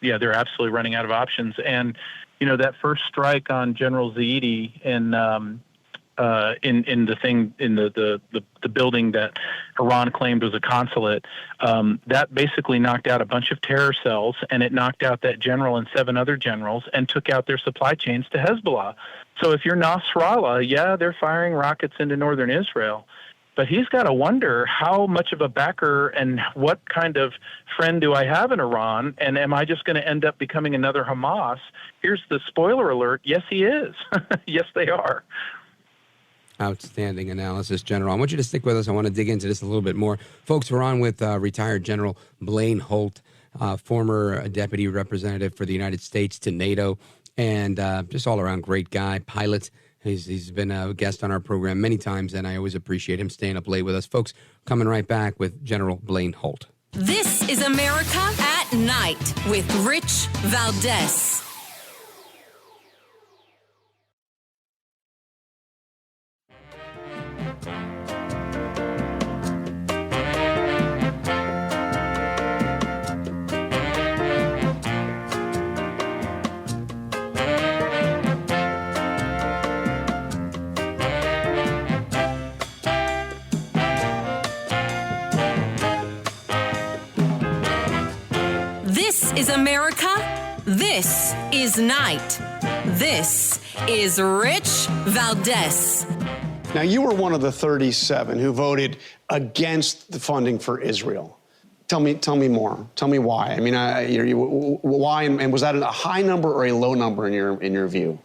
Yeah, they're absolutely running out of options. And, that first strike on General Zaidi in the building that Iran claimed was a consulate, that basically knocked out a bunch of terror cells, and it knocked out that general and 7 other generals and took out their supply chains to Hezbollah. So if you're Nasrallah, yeah, they're firing rockets into northern Israel, but he's got to wonder how much of a backer and what kind of friend do I have in Iran, and am I just going to end up becoming another Hamas? Here's the spoiler alert. Yes, he is. Yes, they are. Outstanding analysis, General. I want you to stick with us. I want to dig into this a little bit more. Folks, we're on with retired General Blaine Holt, former deputy representative for the United States to NATO, and just all-around great guy, pilot. He's been a guest on our program many times, and I always appreciate him staying up late with us. Folks, coming right back with General Blaine Holt. This is America at Night with Rich Valdez. This is America. This is Night. This is Rich Valdez. Now, you were one of the 37 who voted against the funding for Israel. Tell me more. Tell me why. I mean, why? And was that a high number or a low number in your view?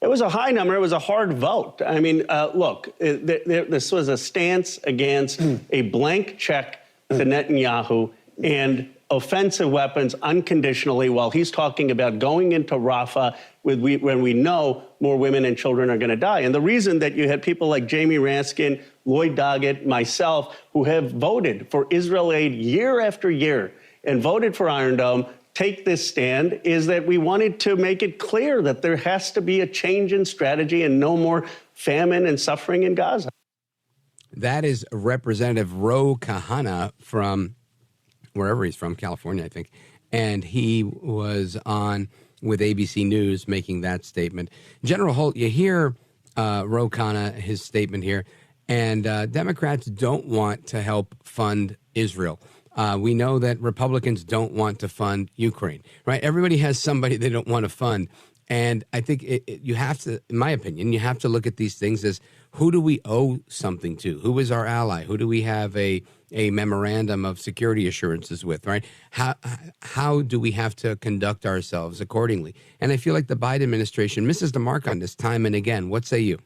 It was a high number. It was a hard vote. I mean, look, this was a stance against a blank check to Netanyahu and offensive weapons unconditionally while he's talking about going into Rafah when we know more women and children are going to die. And the reason that you had people like Jamie Raskin, Lloyd Doggett, myself, who have voted for Israel aid year after year and voted for Iron Dome, take this stand is that we wanted to make it clear that there has to be a change in strategy and no more famine and suffering in Gaza. That is Representative Ro Khanna from wherever he's from, California, I think. And he was on with ABC News making that statement. General Holt, you hear Ro Khanna, his statement here, and Democrats don't want to help fund Israel. We know that Republicans don't want to fund Ukraine, right? Everybody has somebody they don't want to fund. And I think you have to, in my opinion, you have to look at these things as who do we owe something to? Who is our ally? Who do we have a memorandum of security assurances with, right? How do we have to conduct ourselves accordingly? And I feel like the Biden administration misses the mark on this time and again. What say you?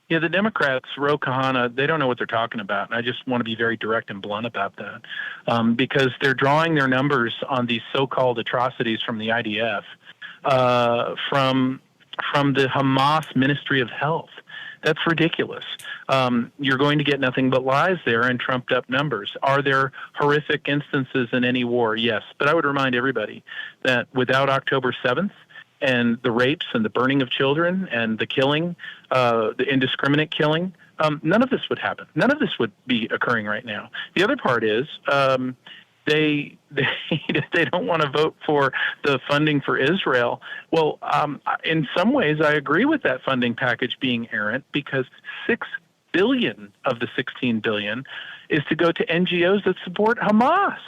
Yeah, the Democrats, Ro Khanna, they don't know what they're talking about. And I just want to be very direct and blunt about that because they're drawing their numbers on these so-called atrocities from the IDF, from the Hamas Ministry of Health. That's ridiculous. You're going to get nothing but lies there and trumped up numbers. Are there horrific instances in any war? Yes. But I would remind everybody that without October 7th, and the rapes and the burning of children and the killing, the indiscriminate killing, none of this would happen. None of this would be occurring right now. The other part is they don't want to vote for the funding for Israel. Well, in some ways, I agree with that funding package being errant because $6 billion of the $16 billion is to go to NGOs that support Hamas.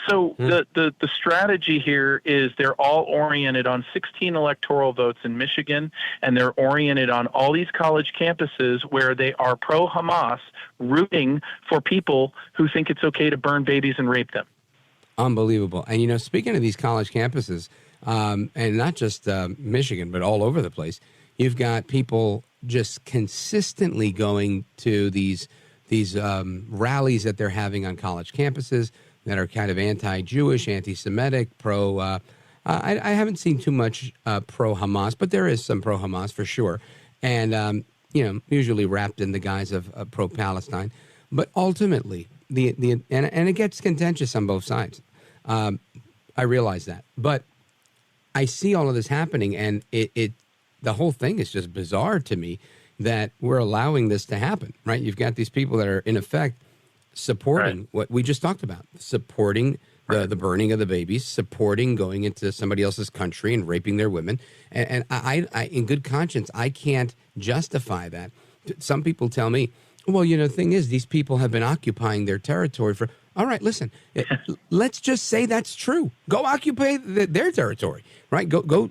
So the strategy here is they're all oriented on 16 electoral votes in Michigan, and they're oriented on all these college campuses where they are pro-Hamas, rooting for people who think it's okay to burn babies and rape them. Unbelievable. And, speaking of these college campuses, and not just Michigan, but all over the place, you've got people just consistently going to these rallies that they're having on college campuses that are kind of anti-Jewish, anti-Semitic, pro. I haven't seen too much pro-Hamas, but there is some pro-Hamas for sure, and usually wrapped in the guise of pro-Palestine. But ultimately, and it gets contentious on both sides. I realize that, but I see all of this happening, and the whole thing is just bizarre to me that we're allowing this to happen. Right? You've got these people that are in effect supporting what we just talked about, supporting the burning of the babies, supporting going into somebody else's country and raping their women. And I, in good conscience, I can't justify that. Some people tell me, well, the thing is, these people have been occupying their territory for, all right, listen, let's just say that's true. Go occupy their territory, right? Go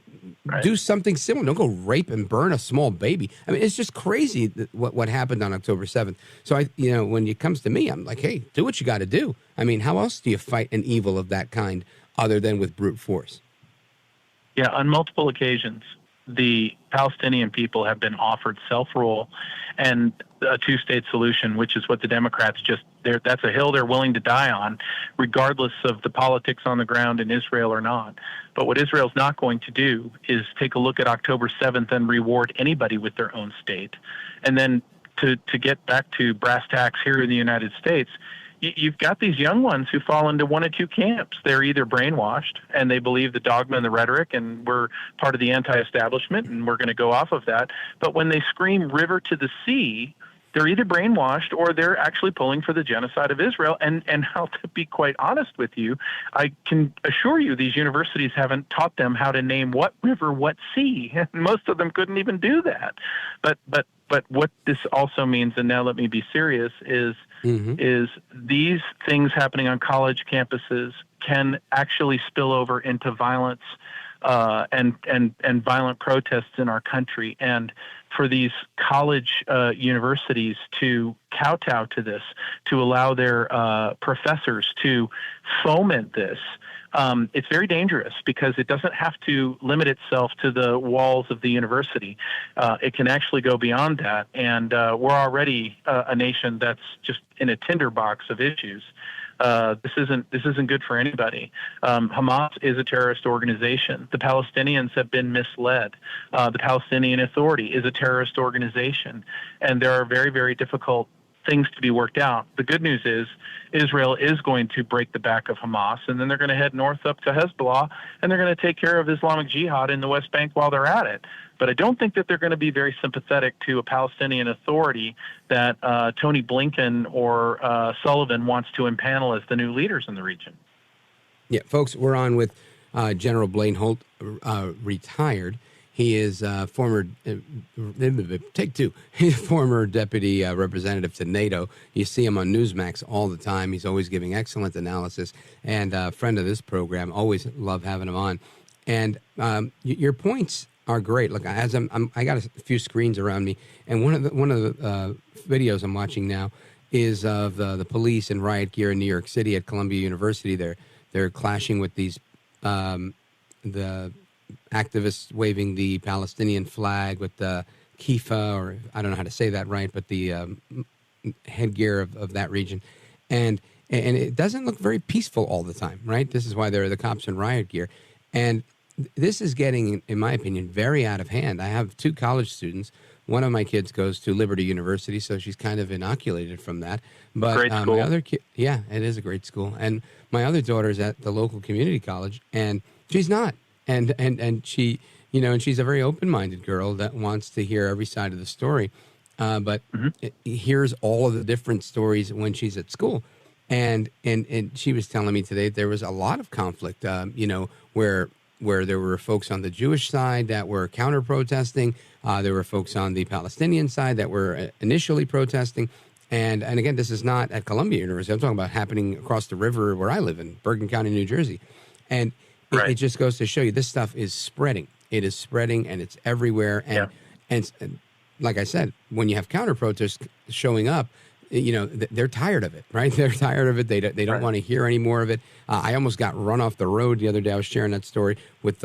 do something similar. Don't go rape and burn a small baby. I mean, it's just crazy what happened on October 7th. So, when it comes to me, I'm like, hey, do what you got to do. I mean, how else do you fight an evil of that kind other than with brute force? Yeah, on multiple occasions, the Palestinian people have been offered self-rule and a two-state solution, which is what the Democrats that's a hill they're willing to die on, regardless of the politics on the ground in Israel or not. But what Israel's not going to do is take a look at October 7th and reward anybody with their own state. And then to get back to brass tacks here in the United States, you've got these young ones who fall into one of two camps. They're either brainwashed and they believe the dogma and the rhetoric, and we're part of the anti-establishment and we're going to go off of that. But when they scream river to the sea, they're either brainwashed or they're actually pulling for the genocide of Israel. And I'll to be quite honest with you, I can assure you these universities haven't taught them how to name what river, what sea. Most of them couldn't even do that. But what this also means, and now let me be serious, is these things happening on college campuses can actually spill over into violence and violent protests in our country. And for these college universities to kowtow to this, to allow their professors to foment this, it's very dangerous because it doesn't have to limit itself to the walls of the university. It can actually go beyond that. And we're already a nation that's just in a tinderbox of issues. This isn't good for anybody. Hamas is a terrorist organization. The Palestinians have been misled. The Palestinian Authority is a terrorist organization, and there are very, very difficult things to be worked out. The good news is Israel is going to break the back of Hamas, and then they're going to head north up to Hezbollah, and they're going to take care of Islamic Jihad in the West Bank while they're at it. But I don't think that they're going to be very sympathetic to a Palestinian Authority that Tony Blinken or Sullivan wants to impanel as the new leaders in the region. Yeah, folks, we're on with General Blaine Holt, retired. He is former, take two, he's former deputy representative to NATO. You see him on Newsmax all the time. He's always giving excellent analysis, and a friend of this program. Always love having him on. And your points are great. Look, as I got a few screens around me, and one of the videos I'm watching now is of the police in riot gear in New York City at Columbia University. They're clashing with these the activists waving the Palestinian flag with the kifa, or I don't know how to say that right, but the headgear of that region, and it doesn't look very peaceful all the time, right? This is why there are the cops in riot gear, and this is getting, in my opinion, very out of hand. I have two college students. One of my kids goes to Liberty University, so she's kind of inoculated from that. But great school. my other kid, yeah, it is a great school. And my other daughter's at the local community college, and she's not. And she, and she's a very open-minded girl that wants to hear every side of the story, but hears all of the different stories when she's at school. And she was telling me today there was a lot of conflict, where there were folks on the Jewish side that were counter-protesting. There were folks on the Palestinian side that were initially protesting. And again, this is not at Columbia University. I'm talking about happening across the river where I live in Bergen County, New Jersey. And it just goes to show you this stuff is spreading. It is spreading, and it's everywhere. And like I said, when you have counter-protests showing up, they're tired of it, right? They're tired of it. They don't want to hear any more of it. I almost got run off the road the other day. I was sharing that story with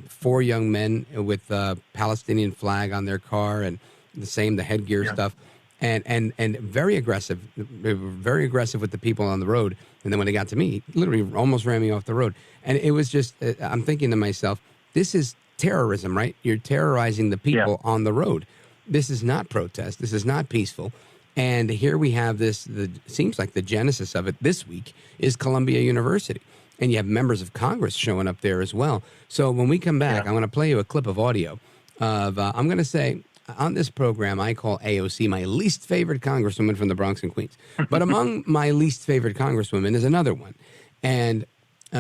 4 young men with Palestinian flag on their car and the headgear stuff, and very aggressive. They were very aggressive with the people on the road. And then when they got to me, literally almost ran me off the road. And it was just, I'm thinking to myself, this is terrorism, right? You're terrorizing the people on the road. This is not protest. This is not peaceful. And here we have this, seems like the genesis of it this week is Columbia University. And you have members of Congress showing up there as well. So when we come back, I'm going to play you a clip of audio of, I'm going to say, on this program, I call AOC my least favorite congresswoman from the Bronx and Queens. But among my least favorite congresswomen is another one. And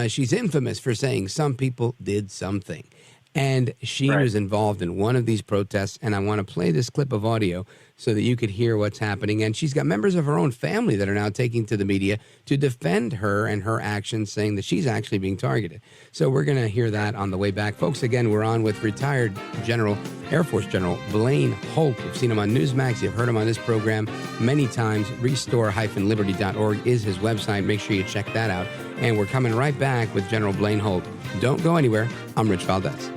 she's infamous for saying some people did something. And she was involved in one of these protests, and I want to play this clip of audio so that you could hear what's happening. And she's got members of her own family that are now taking to the media to defend her and her actions, saying that she's actually being targeted. So we're going to hear that on the way back. Folks, again, we're on with retired Air Force General Blaine Holt. You've seen him on Newsmax. You've heard him on this program many times. Restore-liberty.org is his website. Make sure you check that out. And we're coming right back with General Blaine Holt. Don't go anywhere. I'm Rich Valdez.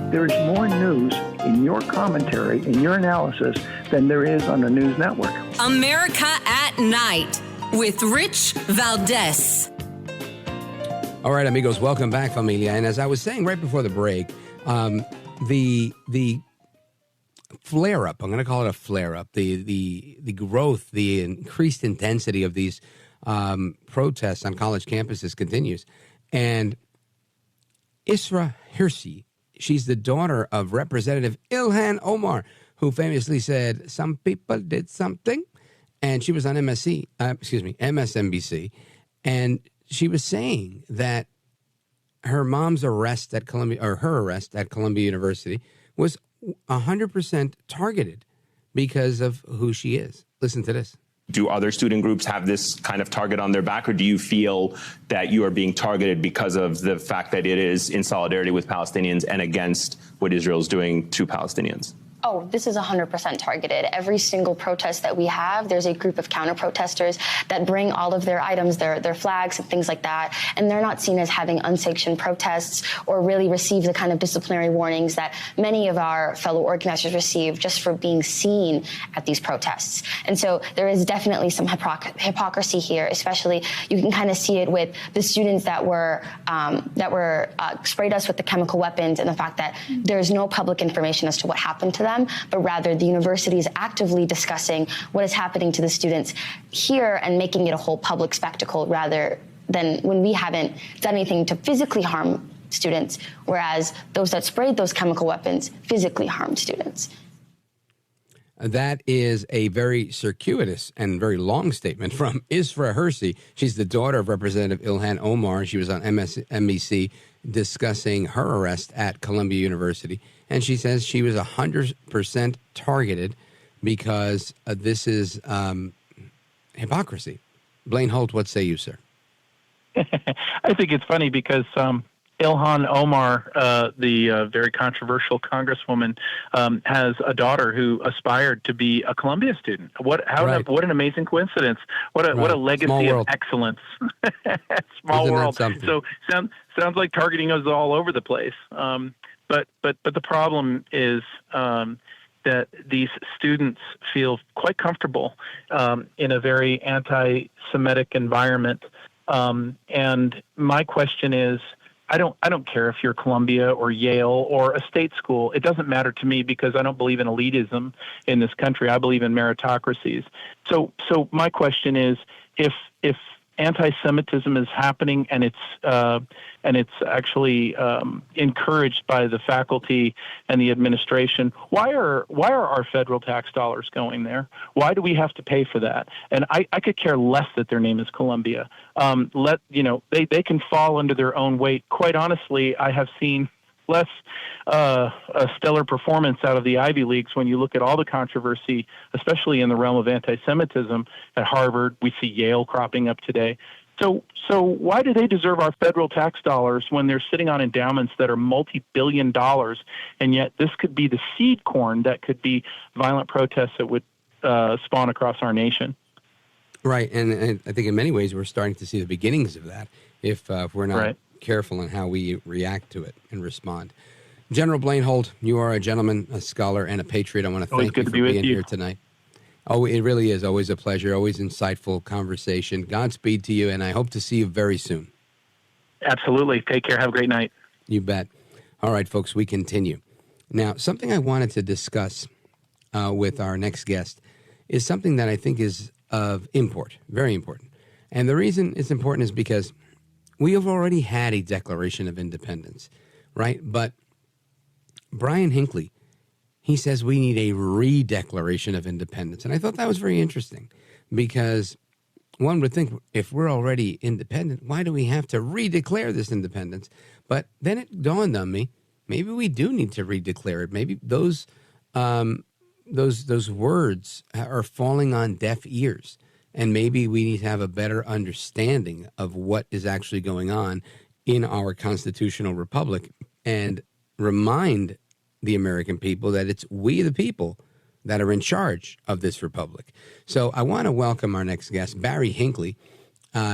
There is more news in your commentary, in your analysis, than there is on the news network. America at Night with Rich Valdez. All right, amigos, welcome back, familia. And as I was saying right before the break, the flare-up, I'm going to call it a flare-up, the growth, the increased intensity of these protests on college campuses continues. And Isra Hirsi she's the daughter of Representative Ilhan Omar, who famously said, "Some people did something," and she was on MSNBC, and she was saying that her mom's arrest at Columbia, or her arrest at Columbia University, was 100% targeted because of who she is. Listen to this. Do other student groups have this kind of target on their back, or do you feel that you are being targeted because of the fact that it is in solidarity with Palestinians and against what Israel is doing to Palestinians? Oh, this is 100% targeted. Every single protest that we have, there's a group of counter-protesters that bring all of their items, their flags and things like that, and they're not seen as having unsanctioned protests or really receive the kind of disciplinary warnings that many of our fellow organizers receive just for being seen at these protests. And so there is definitely some hypocrisy here, especially you can kind of see it with the students that were sprayed us with the chemical weapons, and the fact that there's no public information as to what happened to them, but rather the university is actively discussing what is happening to the students here and making it a whole public spectacle, rather than when we haven't done anything to physically harm students, whereas those that sprayed those chemical weapons physically harmed students. That is a very circuitous and very long statement from Isra Hersey. She's the daughter of Representative Ilhan Omar. She was on MSNBC discussing her arrest at Columbia University. And she says she was 100% targeted because this is hypocrisy. Blaine Holt, what say you, sir? I think it's funny because Ilhan Omar, the very controversial congresswoman, has a daughter who aspired to be a Columbia student. What an amazing coincidence! What a legacy of excellence! Small world. So sounds like targeting us all over the place. But the problem is that these students feel quite comfortable in a very anti-Semitic environment. And my question is, I don't care if you're Columbia or Yale or a state school. It doesn't matter to me because I don't believe in elitism in this country. I believe in meritocracies. So my question is, if anti-Semitism is happening and it's actually encouraged by the faculty and the administration, why are our federal tax dollars going there? Why do we have to pay for that? And I could care less that their name is Columbia. They can fall under their own weight. Quite honestly, I have seen less a stellar performance out of the Ivy Leagues when you look at all the controversy, especially in the realm of anti-Semitism at Harvard. We see Yale cropping up today. So why do they deserve our federal tax dollars when they're sitting on endowments that are multi-billion dollars, and yet this could be the seed corn that could be violent protests that would spawn across our nation? Right, and I think in many ways we're starting to see the beginnings of that if we're not careful in how we react to it and respond. General Blaine Holt, you are a gentleman, a scholar, and a patriot. I want to thank you for being here tonight. Oh, it really is always a pleasure, always insightful conversation. Godspeed to you, and I hope to see you very soon. Absolutely. Take care. Have a great night. You bet. All right, folks, we continue. Now, something I wanted to discuss with our next guest is something that I think is of import, very important. And the reason it's important is because we have already had a Declaration of Independence, right? But Barry Hinckley, he says we need a re-Declaration of Independence. And I thought that was very interesting because one would think if we're already independent, why do we have to redeclare this independence? But then it dawned on me, maybe we do need to redeclare it. Maybe those words are falling on deaf ears. And maybe we need to have a better understanding of what is actually going on in our constitutional republic and remind the American people that it's we the people that are in charge of this republic. So I want to welcome our next guest, Barry Hinckley.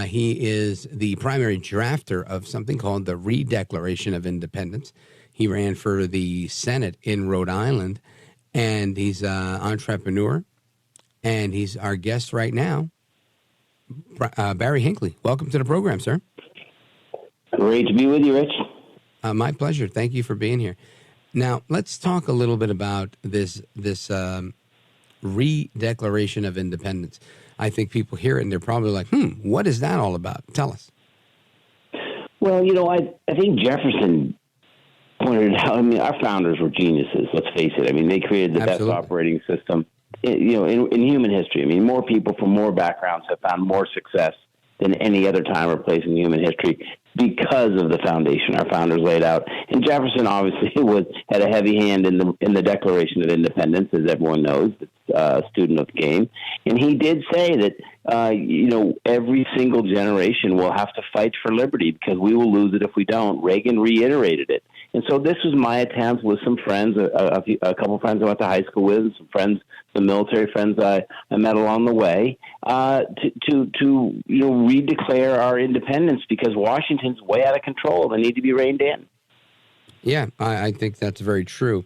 He is the primary drafter of something called the Re-Declaration of Independence. He ran for the Senate in Rhode Island, and he's an entrepreneur, and he's our guest right now. Barry Hinckley, welcome to the program, sir. Great to be with you, Rich. My pleasure. Thank you for being here. Now, let's talk a little bit about this Re-Declaration of Independence. I think people hear it and they're probably like, what is that all about? Tell us. Well, I think Jefferson pointed out, I mean, our founders were geniuses, let's face it. I mean, they created the Absolutely. best operating system, in human history. I mean, more people from more backgrounds have found more success than any other time or place in human history because of the foundation our founders laid out. And Jefferson obviously had a heavy hand in the Declaration of Independence, as everyone knows, a student of the game. And he did say that, every single generation will have to fight for liberty because we will lose it if we don't. Reagan reiterated it. And so this was my attempt with some friends, a couple of friends I went to high school with, and some friends, some military friends I met along the way, to redeclare our independence because Washington's way out of control. They need to be reined in. Yeah, I think that's very true.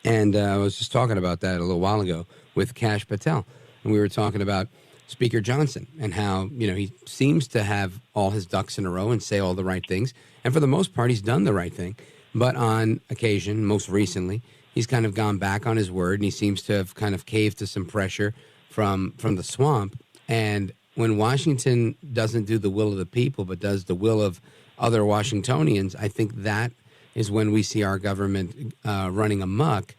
And I was just talking about that a little while ago with Kash Patel. And we were talking about Speaker Johnson and how, he seems to have all his ducks in a row and say all the right things. And for the most part, he's done the right thing. But on occasion, most recently, he's kind of gone back on his word, and he seems to have kind of caved to some pressure from the swamp. And when Washington doesn't do the will of the people, but does the will of other Washingtonians, I think that is when we see our government running amok.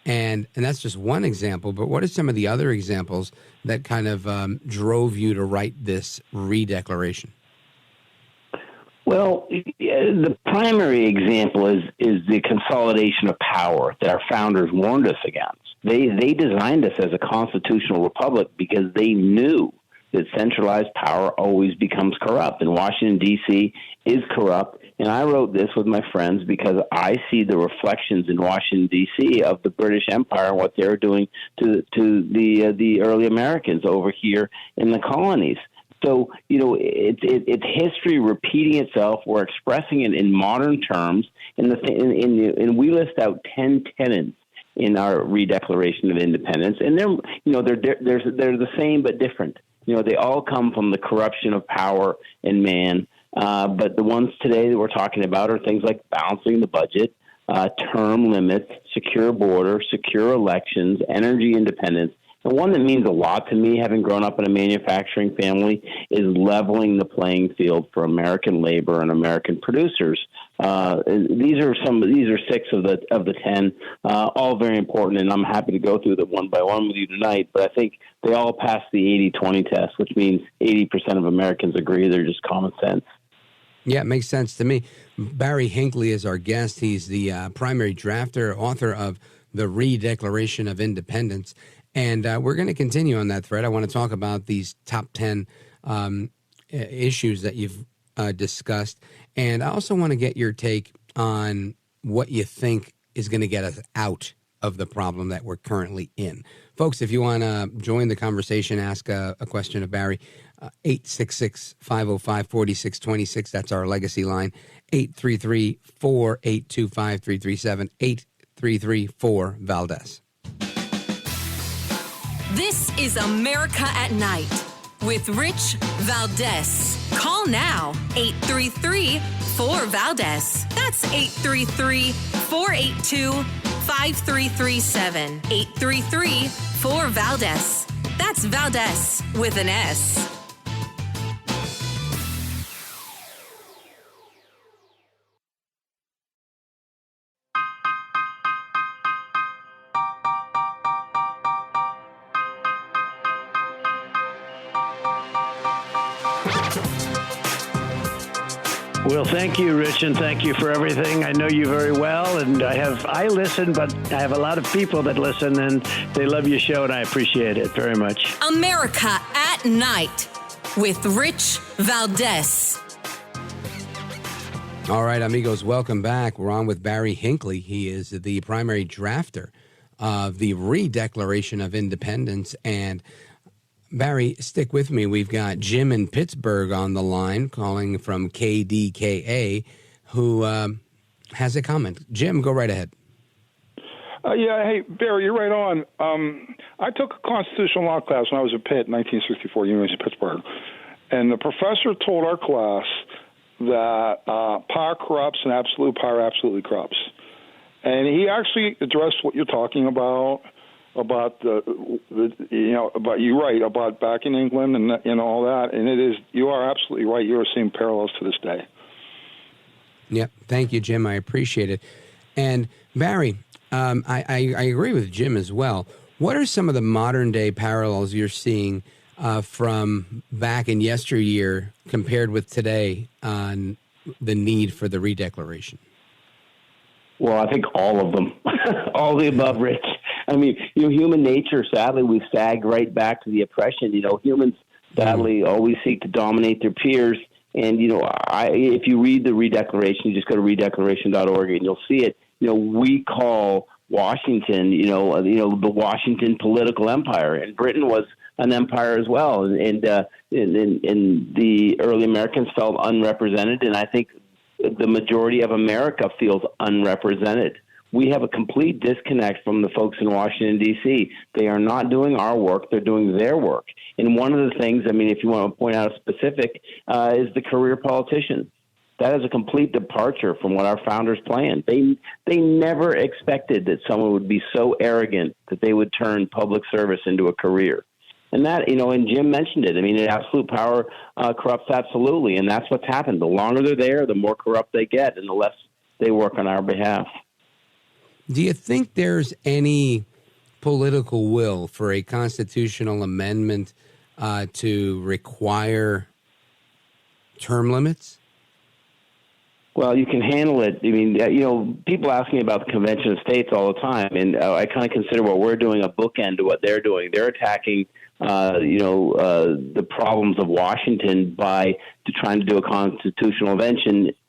And that's just one example. But what are some of the other examples that kind of drove you to write this redeclaration? Well, the primary example is the consolidation of power that our founders warned us against. They designed us as a constitutional republic because they knew that centralized power always becomes corrupt, and Washington, D.C. is corrupt. And I wrote this with my friends because I see the reflections in Washington, D.C. of the British Empire and what they're doing to the early Americans over here in the colonies. So, it's history repeating itself. We're expressing it in modern terms, and we list out 10 tenets in our Redeclaration of Independence, and they're the same but different. They all come from the corruption of power and man. But the ones today that we're talking about are things like balancing the budget, term limits, secure border, secure elections, energy independence. And one that means a lot to me, having grown up in a manufacturing family, is leveling the playing field for American labor and American producers. These are 6 of the 10, all very important, and I'm happy to go through them one by one with you tonight. But I think they all pass the 80-20 test, which means 80% of Americans agree they're just common sense. Yeah, it makes sense to me. Barry Hinckley is our guest. He's the primary drafter, author of the Redeclaration of Independence. And we're going to continue on that thread. I want to talk about these top 10 issues that you've discussed. And I also want to get your take on what you think is going to get us out of the problem that we're currently in. Folks, if you want to join the conversation, ask a question of Barry, 866-505-4626. That's our legacy line, 833-482-5337, 833-4-VALDEZ. This is America at Night with Rich Valdez. Call now, 833-4-VALDEZ. That's 833-482-5337. 833-4-VALDEZ. That's Valdez with an S. Well, thank you, Rich, and thank you for everything. I know you very well, and I listen, but I have a lot of people that listen, and they love your show, and I appreciate it very much. America at Night with Rich Valdez. All right, amigos, welcome back. We're on with Barry Hinckley. He is the primary drafter of the Redeclaration of Independence. And Barry, stick with me. We've got Jim in Pittsburgh on the line calling from KDKA who has a comment. Jim, go right ahead. Hey, Barry, you're right on. I took a constitutional law class when I was at Pitt in 1964, University of Pittsburgh. And the professor told our class that power corrupts and absolute power absolutely corrupts. And he actually addressed what you're talking about you're right, about back in England and all that. And you are absolutely right. You are seeing parallels to this day. Yep. Thank you, Jim. I appreciate it. And Barry, I agree with Jim as well. What are some of the modern day parallels you're seeing from back in yesteryear compared with today on the need for the redeclaration? Well, I think all of them, all the above, Rich. I mean, human nature, sadly, we sag right back to the oppression. Humans, sadly, always seek to dominate their peers. And, if you read the redeclaration, you just go to redeclaration.org and you'll see it. We call Washington, the Washington political empire. And Britain was an empire as well. And the early Americans felt unrepresented. And I think the majority of America feels unrepresented. We have a complete disconnect from the folks in Washington, D.C. They are not doing our work. They're doing their work. And one of the things, if you want to point out a specific, is the career politician. That is a complete departure from what our founders planned. They never expected that someone would be so arrogant that they would turn public service into a career. And that, and Jim mentioned it. Absolute power corrupts absolutely. And that's what's happened. The longer they're there, the more corrupt they get and the less they work on our behalf. Do you think there's any political will for a constitutional amendment to require term limits? Well, you can handle it. People ask me about the Convention of States all the time, and I kind of consider what we're doing a bookend to what they're doing. They're attacking, the problems of Washington by trying to do a constitutional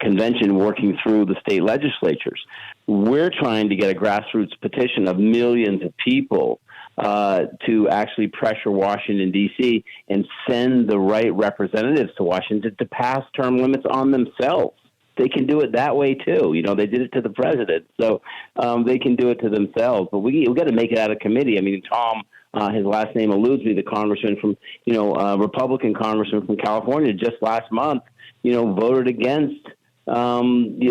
convention working through the state legislatures. We're trying to get a grassroots petition of millions of people to actually pressure Washington, D.C. and send the right representatives to Washington to pass term limits on themselves. They can do it that way, too. They did it to the president, so they can do it to themselves. But we got to make it out of committee. Tom, his last name eludes me, the congressman from, Republican congressman from California just last month, voted against, allowing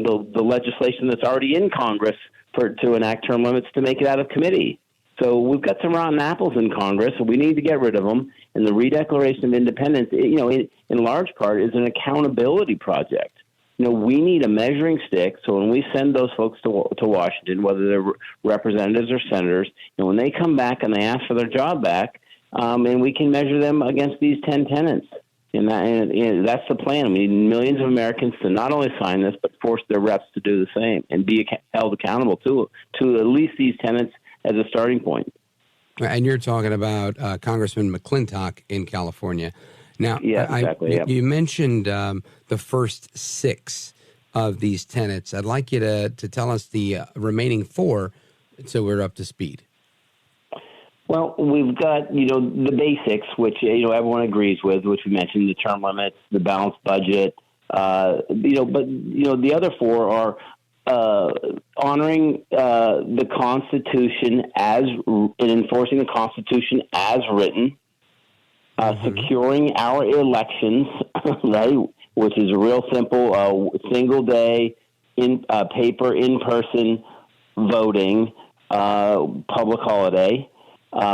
the legislation that's already in Congress to enact term limits to make it out of committee. So we've got some rotten apples in Congress, and we need to get rid of them. And the Redeclaration of Independence, in large part, is an accountability project. We need a measuring stick. So when we send those folks to Washington, whether they're representatives or senators, when they come back and they ask for their job back, and we can measure them against these 10 tenets. And that's the plan. We need millions of Americans to not only sign this, but force their reps to do the same and be held accountable to at least these tenets as a starting point. And you're talking about Congressman McClintock in California. Now, yes, exactly. You mentioned the first 6 of these tenets. I'd like you to tell us the remaining 4 so we're up to speed. Well, we've got, the basics, which, everyone agrees with, which we mentioned, the term limits, the balanced budget, but the other 4 are honoring the Constitution and enforcing the Constitution as written, securing our elections, right, which is real simple, single day, paper, in-person voting, public holiday.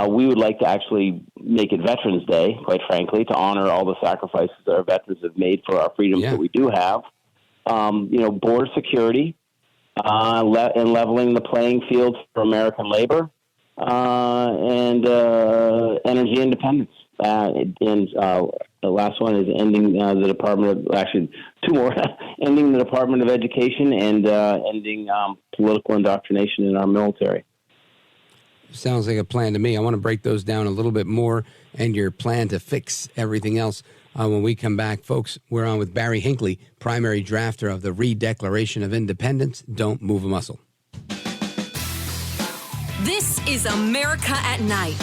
We would like to actually make it Veterans Day, quite frankly, to honor all the sacrifices that our veterans have made for our freedoms that we do have. Border security, and leveling the playing field for American labor, and energy independence. And the last one is ending the Department of, actually 2 more, ending the Department of Education and ending political indoctrination in our military. Sounds like a plan to me. I want to break those down a little bit more and your plan to fix everything else when we come back. Folks, we're on with Barry Hinckley, primary drafter of the Redeclaration of Independence. Don't move a muscle. This is America at Night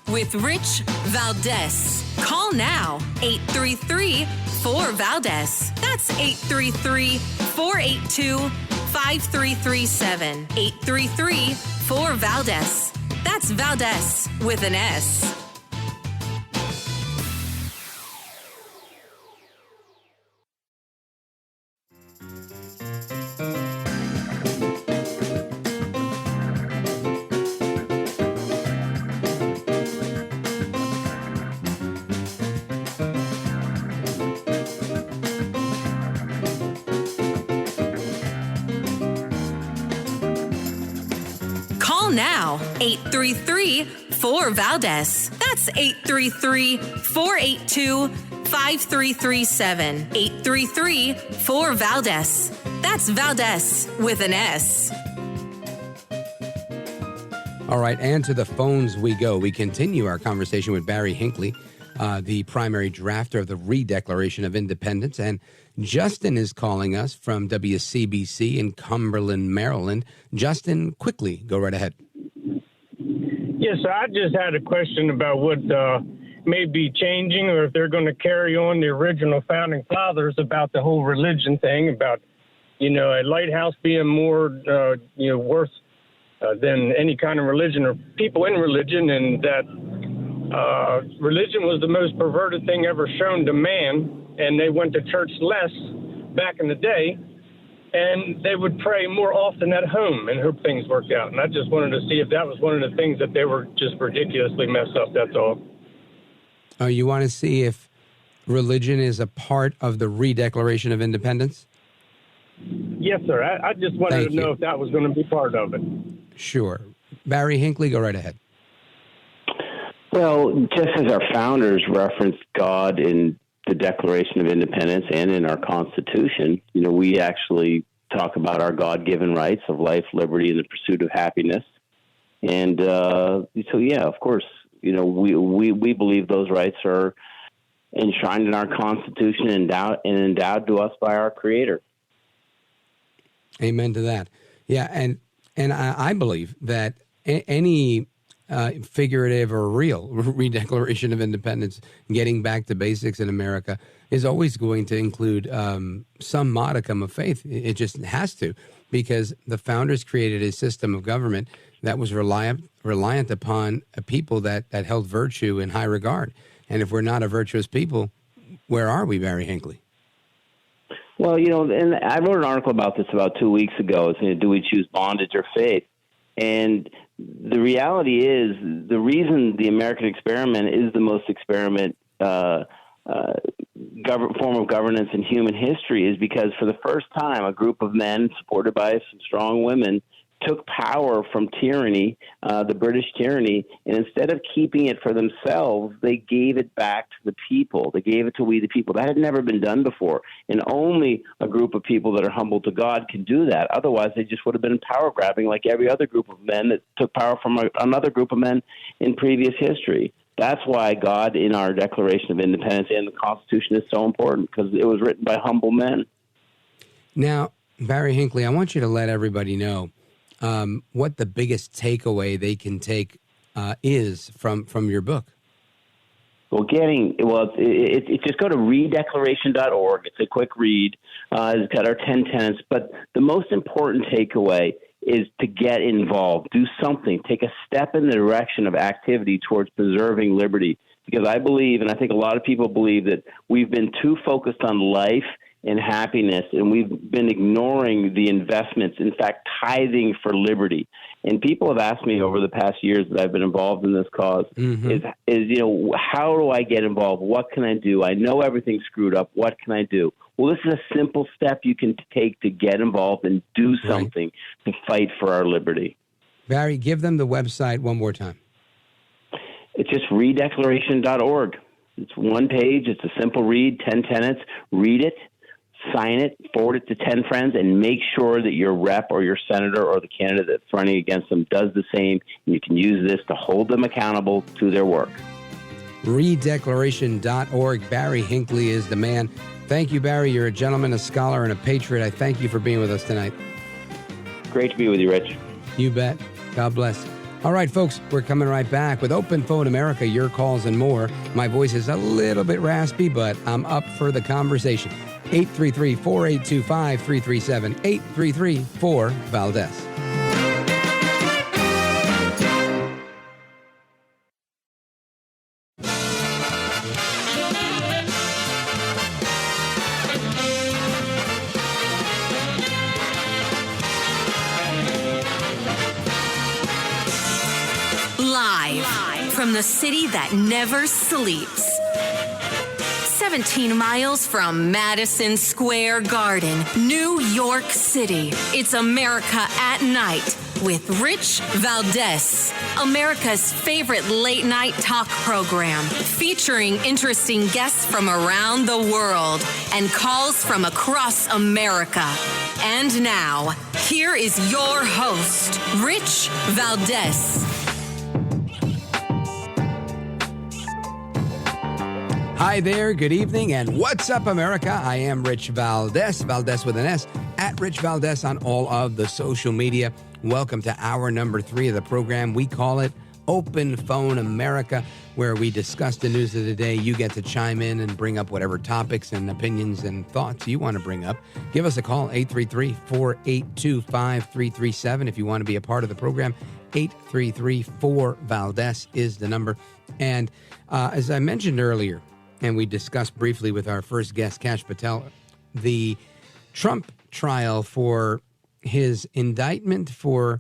with Rich Valdez. Call now, 833-4-VALDEZ. That's 833-482-5337. 833-4-VALDEZ. That's Valdez with an S. Call now, 833-4-VALDEZ. That's 833-482-5337. 833-4-VALDEZ. That's Valdez with an S. All right, and to the phones we go. We continue our conversation with Barry Hinckley, the primary drafter of the Re-Declaration of Independence. And Justin is calling us from WCBC in Cumberland, Maryland. Justin, quickly, go right ahead. Yes, I just had a question about what may be changing, or if they're going to carry on the original founding fathers about the whole religion thing, about, a lighthouse being more, worth than any kind of religion or people in religion, and that religion was the most perverted thing ever shown to man, and they went to church less back in the day, and they would pray more often at home and hope things worked out. And I just wanted to see if that was one of the things that they were just ridiculously messed up, that's all. Oh, you want to see if religion is a part of the Re-Declaration of Independence? Yes, sir. I just wanted to know if that was going to be part of it. Sure. Barry Hinckley, go right ahead. Well, just as our founders referenced God in the Declaration of Independence and in our Constitution, we actually talk about our God-given rights of life, liberty, and the pursuit of happiness. And so, yeah, of course, we believe those rights are enshrined in our Constitution and endowed to us by our Creator. Amen to that. Yeah, and I believe that any figurative or real Re-Declaration of Independence, getting back to basics in America, is always going to include some modicum of faith. It just has to, because the founders created a system of government that was reliant upon a people that held virtue in high regard. And if we're not a virtuous people, where are we, Barry Hinckley? Well, and I wrote an article about this about 2 weeks ago. Do we choose bondage or faith? And the reality is, the reason the American experiment is the most experiment form of governance in human history is because for the first time, a group of men supported by some strong women took power from tyranny, the British tyranny, and instead of keeping it for themselves, they gave it back to the people. They gave it to we the people. That had never been done before, and only a group of people that are humble to God can do that. Otherwise, they just would have been power grabbing like every other group of men that took power from another group of men in previous history. That's why God, in our Declaration of Independence and the Constitution, is so important, because it was written by humble men. Now, Barry Hinckley, I want you to let everybody know what the biggest takeaway they can take is from your book. Well, it's just go to redeclaration.org. It's a quick read. It's got our 10 tenets. But the most important takeaway is to get involved. Do something. Take a step in the direction of activity towards preserving liberty. Because I believe, and I think a lot of people believe, that we've been too focused on life and happiness, and we've been ignoring the investments, in fact, tithing for liberty. And people have asked me over the past years that I've been involved in this cause, is how do I get involved? What can I do? I know everything's screwed up. What can I do? Well, this is a simple step you can take to get involved and do something to fight for our liberty. Barry, give them the website one more time. It's just redeclaration.org. It's one page. It's a simple read, 10 tenets. Read it. Sign it, forward it to 10 friends, and make sure that your rep or your senator or the candidate that's running against them does the same. And you can use this to hold them accountable to their work. Redeclaration.org. Barry Hinckley is the man. Thank you, Barry. You're a gentleman, a scholar, and a patriot. I thank you for being with us tonight. Great to be with you, Rich. You bet. God bless. All right, folks, we're coming right back with Open Phone America, your calls and more. My voice is a little bit raspy, but I'm up for the conversation. 833-482-5337, 833-4-VALDEZ. Live from the city that never sleeps. 17 miles from Madison Square Garden, New York City. It's America at Night with Rich Valdez, America's favorite late night talk program, featuring interesting guests from around the world and calls from across America. And now, here is your host, Rich Valdez. Hi there, good evening, and what's up, America? I am Rich Valdez, Valdez with an S, at Rich Valdez on all of the social media. Welcome to hour number 3 of the program. We call it Open Phone America, where we discuss the news of the day. You get to chime in and bring up whatever topics and opinions and thoughts you want to bring up. Give us a call, 833-482-5337. If you want to be a part of the program, 833-4-VALDEZ is the number. And as I mentioned earlier, and we discussed briefly with our first guest, Kash Patel, the Trump trial for his indictment for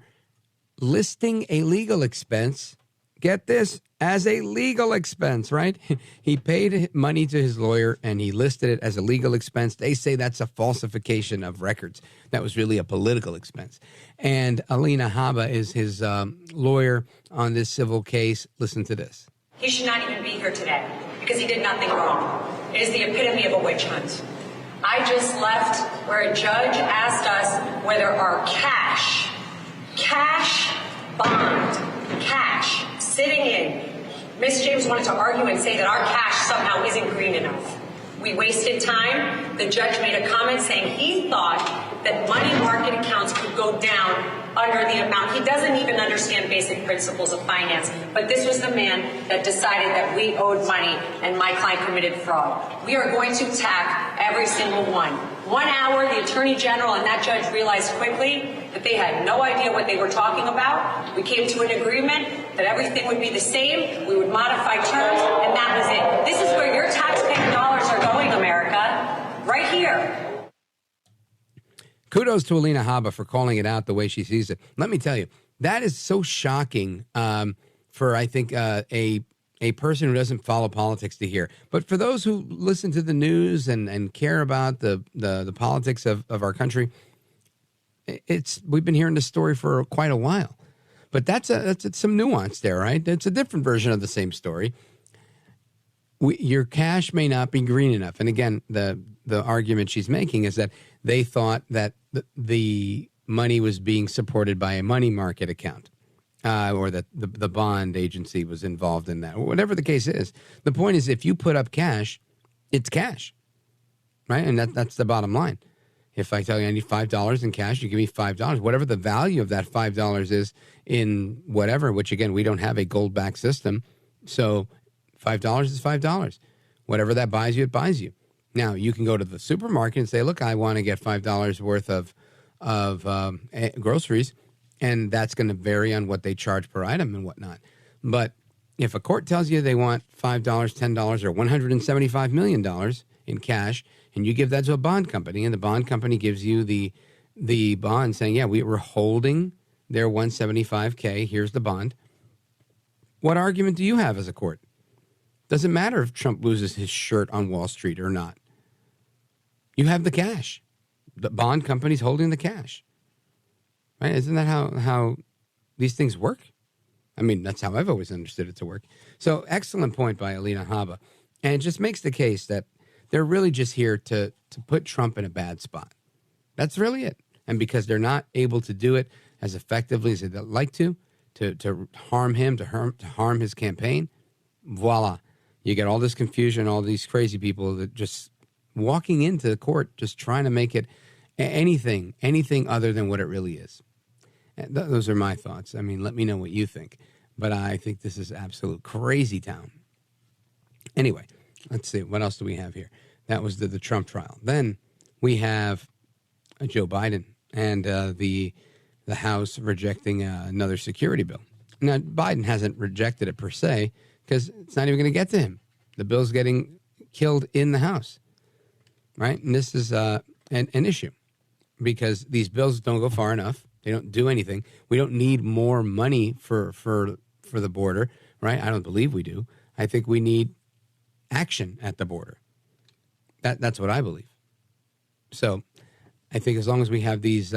listing a legal expense, get this, as a legal expense, right? He paid money to his lawyer and he listed it as a legal expense. They say that's a falsification of records. That was really a political expense. And Alina Habba is his lawyer on this civil case. Listen to this. He should not even be here today because he did nothing wrong. It is the epitome of a witch hunt. I just left where a judge asked us whether our cash, bond, cash, sitting in. Miss James wanted to argue and say that our cash somehow isn't green enough. We wasted time. The judge made a comment saying he thought that money market accounts could go down under the amount. He doesn't even understand basic principles of finance. But this was the man that decided that we owed money and my client committed fraud. We are going to attack every single one. 1 hour, the Attorney General and that judge realized quickly that they had no idea what they were talking about. We came to an agreement that everything would be the same. We would modify terms, and that was it. This is where your taxpayer dollars are going, America. Right here. Kudos to Alina Habba for calling it out the way she sees it. Let me tell you, that is so shocking for, I think, a person who doesn't follow politics to hear. But for those who listen to the news and care about the politics of our country, we've been hearing this story for quite a while. But that's some nuance there, right? It's a different version of the same story. Your cash may not be green enough. And again, the argument she's making is that they thought that the money was being supported by a money market account, or that the bond agency was involved in that, or whatever the case is. The point is, if you put up cash, it's cash, right? And that's the bottom line. If I tell you I need $5 in cash, you give me $5. Whatever the value of that $5 is in whatever, which again, we don't have a gold-backed system. So $5 is $5. Whatever that buys you, it buys you. Now, you can go to the supermarket and say, look, I want to get $5 worth of groceries, and that's going to vary on what they charge per item and whatnot. But if a court tells you they want $5, $10, or $175 million in cash, and you give that to a bond company, and the bond company gives you the bond saying, yeah, we were holding their $175K, here's the bond. What argument do you have as a court? Doesn't matter if Trump loses his shirt on Wall Street or not. You have the cash. The bond company's holding the cash. Right? Isn't that how these things work? I mean, that's how I've always understood it to work. So excellent point by Alina Habba. And it just makes the case that they're really just here to put Trump in a bad spot. That's really it. And because they're not able to do it as effectively as they'd like to harm him, to harm his campaign, voila. You get all this confusion, all these crazy people that just walking into the court, just trying to make it anything other than what it really is. And those are my thoughts. I mean, let me know what you think. But I think this is absolute crazy town. Anyway, let's see. What else do we have here? That was the Trump trial. Then we have Joe Biden and the House rejecting another security bill. Now, Biden hasn't rejected it per se because it's not even going to get to him. The bill's getting killed in the House, right? And this is an issue because these bills don't go far enough. They don't do anything. We don't need more money for the border, right? I don't believe we do. I think we need action at the border. That's what I believe. So I think as long as we have these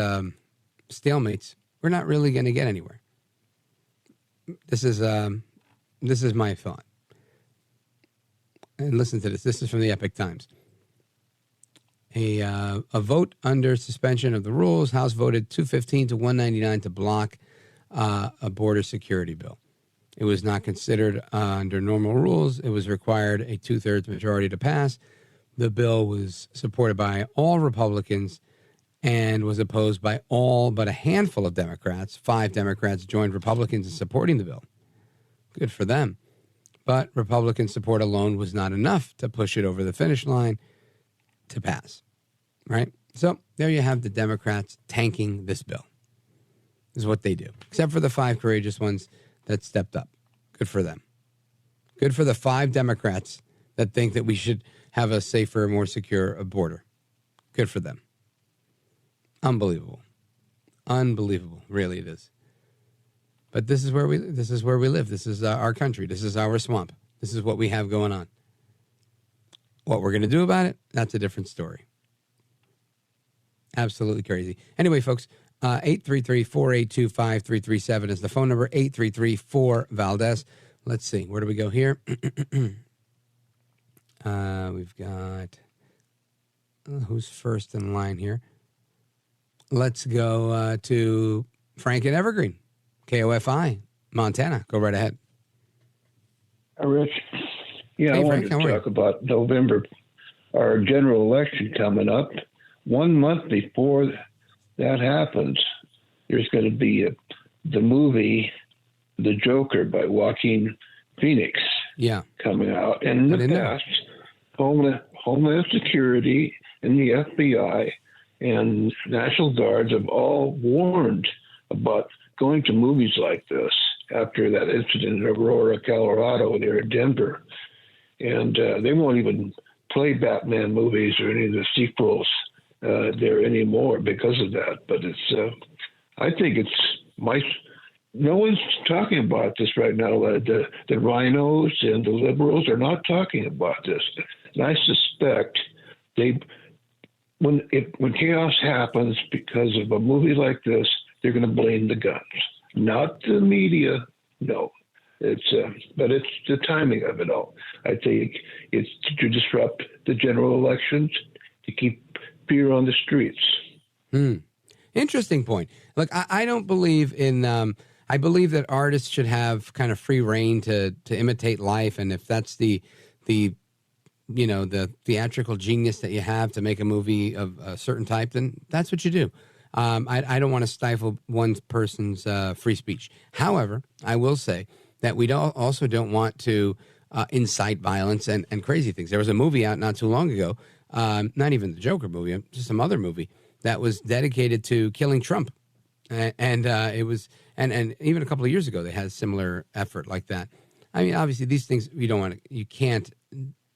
stalemates, we're not really going to get anywhere. This is my thought. And listen to this. This is from the Epoch Times. A vote under suspension of the rules. House voted 215 to 199 to block a border security bill. It was not considered under normal rules. It was required a 2/3 majority to pass. The bill was supported by all Republicans and was opposed by all but a handful of Democrats. 5 Democrats joined Republicans in supporting the bill. Good for them. But Republican support alone was not enough to push it over the finish line to pass, right? So there you have the Democrats tanking this bill. This is what they do, except for the 5 courageous ones that stepped up. Good for them. Good for the 5 Democrats that think that we should have a safer, more secure border. Good for them. Unbelievable. Unbelievable. Really it is. But this is where we live. This is our country. This is our swamp. This is what we have going on. What we're going to do about it, that's a different story. Absolutely crazy. Anyway, folks, 833-482-5337 is the phone number, 833-4-VALDEZ. Let's see. Where do we go here? We've got... who's first in line here? Let's go to Frank in Evergreen, KOFI, Montana. Go right ahead. Rich. Yeah, hey, I wanted to talk about November, our general election coming up. 1 month before that happens, there's going to be the movie The Joker by Joaquin Phoenix coming out. And in the past, Homeland Security and the FBI and National Guards have all warned about going to movies like this after that incident in Aurora, Colorado, near Denver. And they won't even play Batman movies or any of the sequels there anymore because of that. But it's, I think no one's talking about this right now. The rhinos and the liberals are not talking about this. And I suspect when chaos happens because of a movie like this, they're going to blame the guns, not the media. No, but it's the timing of it all. I think it's to disrupt the general elections, to keep fear on the streets. Interesting point. Look, I don't believe in. I believe that artists should have kind of free reign to imitate life, and if that's the theatrical genius that you have to make a movie of a certain type, then that's what you do. I don't want to stifle one person's free speech. However, I will say that we also don't want to incite violence and crazy things. There was a movie out not too long ago, not even the Joker movie, just some other movie that was dedicated to killing Trump, and it was and even a couple of years ago they had a similar effort like that. I mean, obviously these things you can't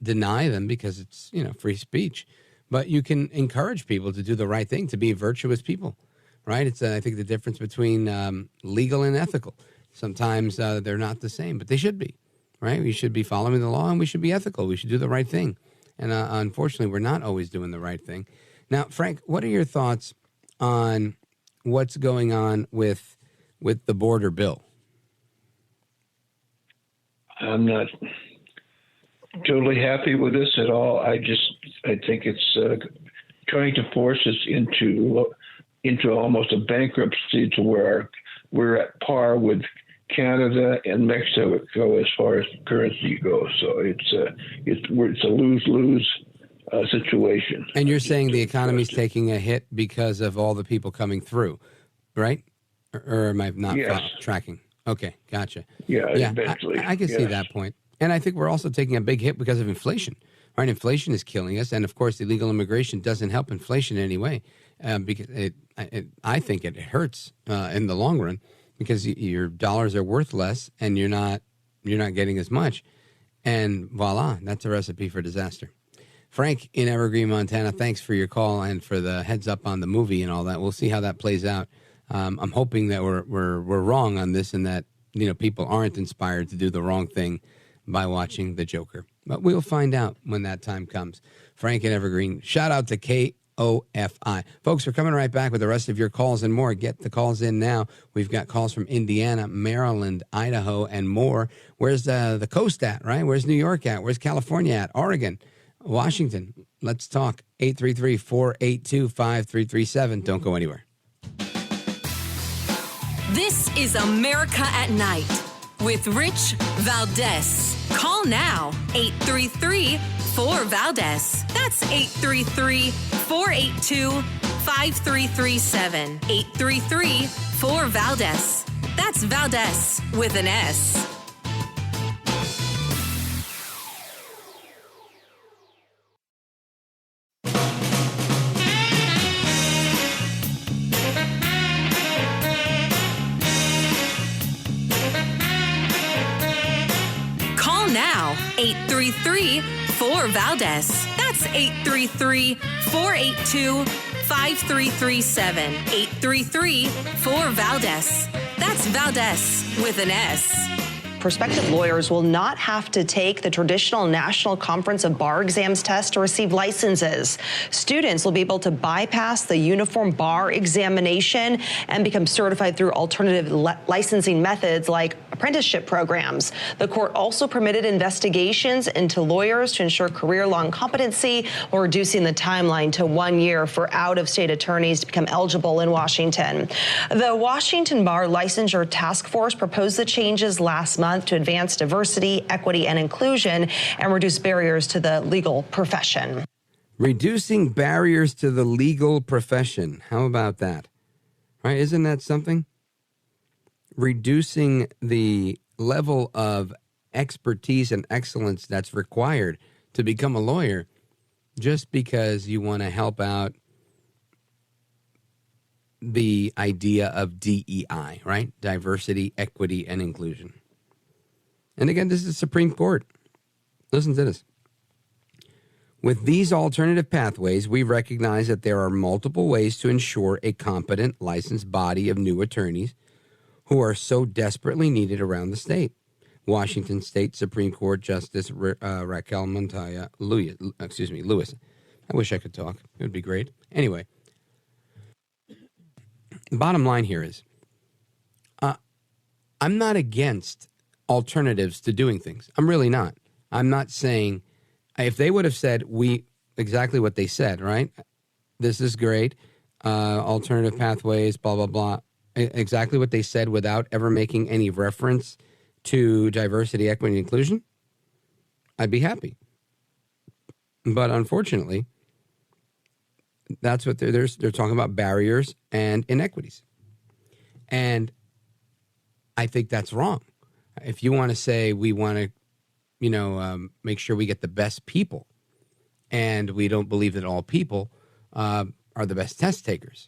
deny them because it's free speech. But you can encourage people to do the right thing, to be virtuous people, right? It's, I think, the difference between legal and ethical. Sometimes they're not the same, but they should be, right? We should be following the law, and we should be ethical. We should do the right thing. And unfortunately, we're not always doing the right thing. Now, Frank, what are your thoughts on what's going on with the border bill? I'm not totally happy with this at all. I think it's trying to force us into almost a bankruptcy to where we're at par with Canada and Mexico as far as currency goes. So it's a lose-lose situation. And you're saying the economy's taking a hit because of all the people coming through, right? Or am I not tracking? Okay, gotcha. Yeah, eventually. I can see that point. And I think we're also taking a big hit because of inflation, right? Inflation is killing us. And, of course, illegal immigration doesn't help inflation in any way because I think it hurts in the long run because your dollars are worth less and you're not getting as much. And voila, that's a recipe for disaster. Frank in Evergreen, Montana, thanks for your call and for the heads up on the movie and all that. We'll see how that plays out. I'm hoping that we're wrong on this and that people aren't inspired to do the wrong thing by watching The Joker. But we'll find out when that time comes. Frank and Evergreen, shout out to OFI. Folks, we're coming right back with the rest of your calls and more. Get the calls in now. We've got calls from Indiana, Maryland, Idaho, and more. Where's the coast at, right? Where's New York at? Where's California at? Oregon, Washington. Let's talk. 833-482-5337. Don't go anywhere. This is America at Night with Rich Valdez. Call now, 833-4VALDEZ. That's 833-482-5337. 833-4VALDEZ. That's Valdez with an S. Now, 833-4VALDEZ. That's 833-482-5337. 833-4VALDEZ. That's Valdez with an S. Prospective lawyers will not have to take the traditional National Conference of Bar Exams test to receive licenses. Students will be able to bypass the uniform bar examination and become certified through alternative licensing methods like apprenticeship programs. The court also permitted investigations into lawyers to ensure career-long competency while reducing the timeline to 1 year for out-of-state attorneys to become eligible in Washington. The Washington Bar Licensure Task Force proposed the changes last month to advance diversity, equity, and inclusion and reduce barriers to the legal profession. Reducing barriers to the legal profession. How about that? Right? Isn't that something? Reducing the level of expertise and excellence that's required to become a lawyer just because you want to help out the idea of DEI, right? Diversity, equity, and inclusion. And again, this is the Supreme Court. Listen to this. With these alternative pathways, we recognize that there are multiple ways to ensure a competent, licensed body of new attorneys who are so desperately needed around the state. Washington State Supreme Court Justice Raquel Montoya Lewis. I wish I could talk. It would be great. Anyway, the bottom line here is I'm not against alternatives to doing things. I'm really not. I'm not saying, if they would have said exactly what they said, right? This is great. Alternative pathways, blah, blah, blah. Exactly what they said without ever making any reference to diversity, equity, and inclusion, I'd be happy. But unfortunately, that's what they're talking about, barriers and inequities. And I think that's wrong. If you want to say we want to, make sure we get the best people, and we don't believe that all people are the best test takers,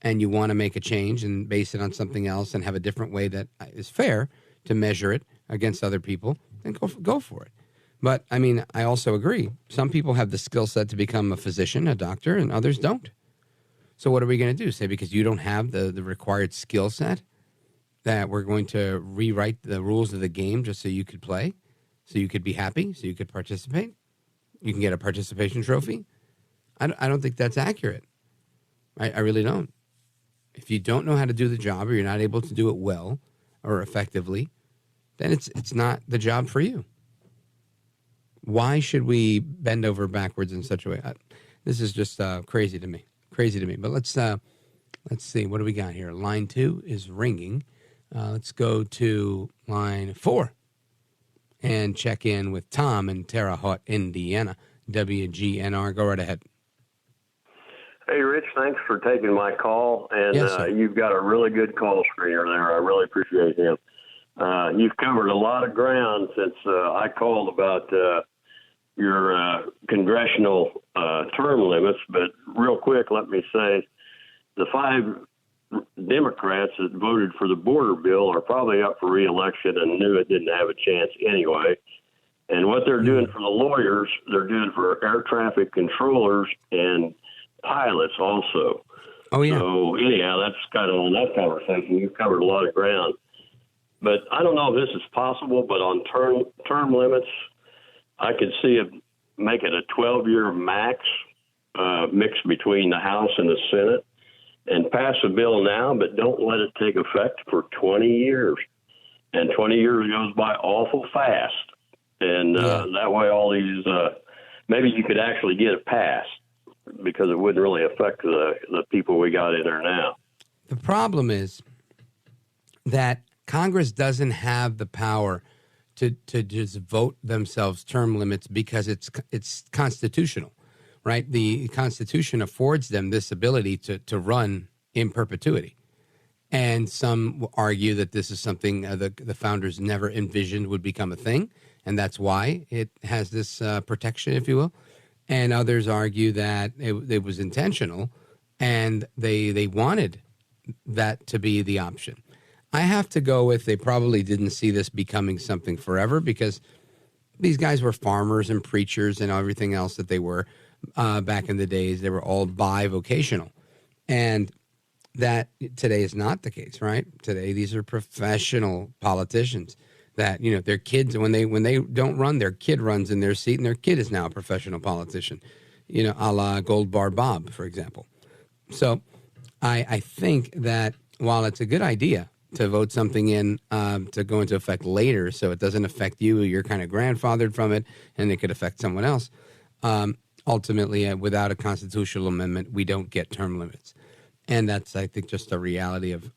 and you want to make a change and base it on something else and have a different way that is fair to measure it against other people, then go for it. But, I also agree. Some people have the skill set to become a physician, a doctor, and others don't. So what are we going to do? Say because you don't have the required skill set, that we're going to rewrite the rules of the game just so you could play, so you could be happy, so you could participate? You can get a participation trophy? I don't think that's accurate. I really don't. If you don't know how to do the job, or you're not able to do it well or effectively, then it's not the job for you. Why should we bend over backwards in such a way? This is just crazy to me. But let's see. What do we got here? Line 2 is ringing. Let's go to line 4 and check in with Tom in Terre Haute, Indiana. WGNR. Go right ahead. Hey, Rich, thanks for taking my call. And yes, you've got a really good call screener there. I really appreciate him. You've covered a lot of ground since I called about your congressional term limits. But real quick, let me say the 5 Democrats that voted for the border bill are probably up for re-election and knew it didn't have a chance anyway. And what they're doing for the lawyers, they're doing for air traffic controllers and pilots also. Oh, yeah. So anyhow, that's kind of on that conversation. You've covered a lot of ground. But I don't know if this is possible, but on term limits, I could see it make it a 12-year max mixed between the House and the Senate and pass a bill now, but don't let it take effect for 20 years. And 20 years goes by awful fast. And that way all these, maybe you could actually get it passed because it wouldn't really affect the people we got in there now. The problem is that Congress doesn't have the power to just vote themselves term limits because it's constitutional, right? The Constitution affords them this ability to run in perpetuity. And some argue that this is something the founders never envisioned would become a thing, and that's why it has this protection, if you will. And others argue that it was intentional, and they wanted that to be the option. I have to go with they probably didn't see this becoming something forever because these guys were farmers and preachers and everything else that they were back in the days. They were all bivocational. And that today is not the case, right? Today, these are professional politicians that, you know, their kids, when they don't run, their kid runs in their seat and their kid is now a professional politician, you know, a la Gold Bar Bob, for example. So I think that while it's a good idea to vote something in to go into effect later so it doesn't affect you, you're kind of grandfathered from it, and it could affect someone else. Ultimately, without a constitutional amendment, we don't get term limits. And that's, I think, just a reality of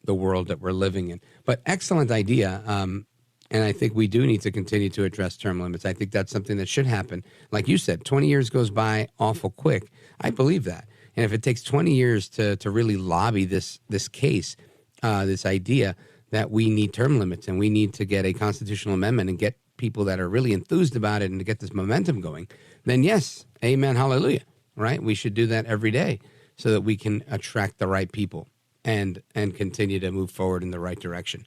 the world that we're living in. But excellent idea. And I think we do need to continue to address term limits. I think that's something that should happen. Like you said, 20 years goes by awful quick. I believe that. And if it takes 20 years to really lobby this case, this idea that we need term limits and we need to get a constitutional amendment and get people that are really enthused about it and to get this momentum going, then yes, amen, hallelujah, right? We should do that every day so that we can attract the right people and continue to move forward in the right direction.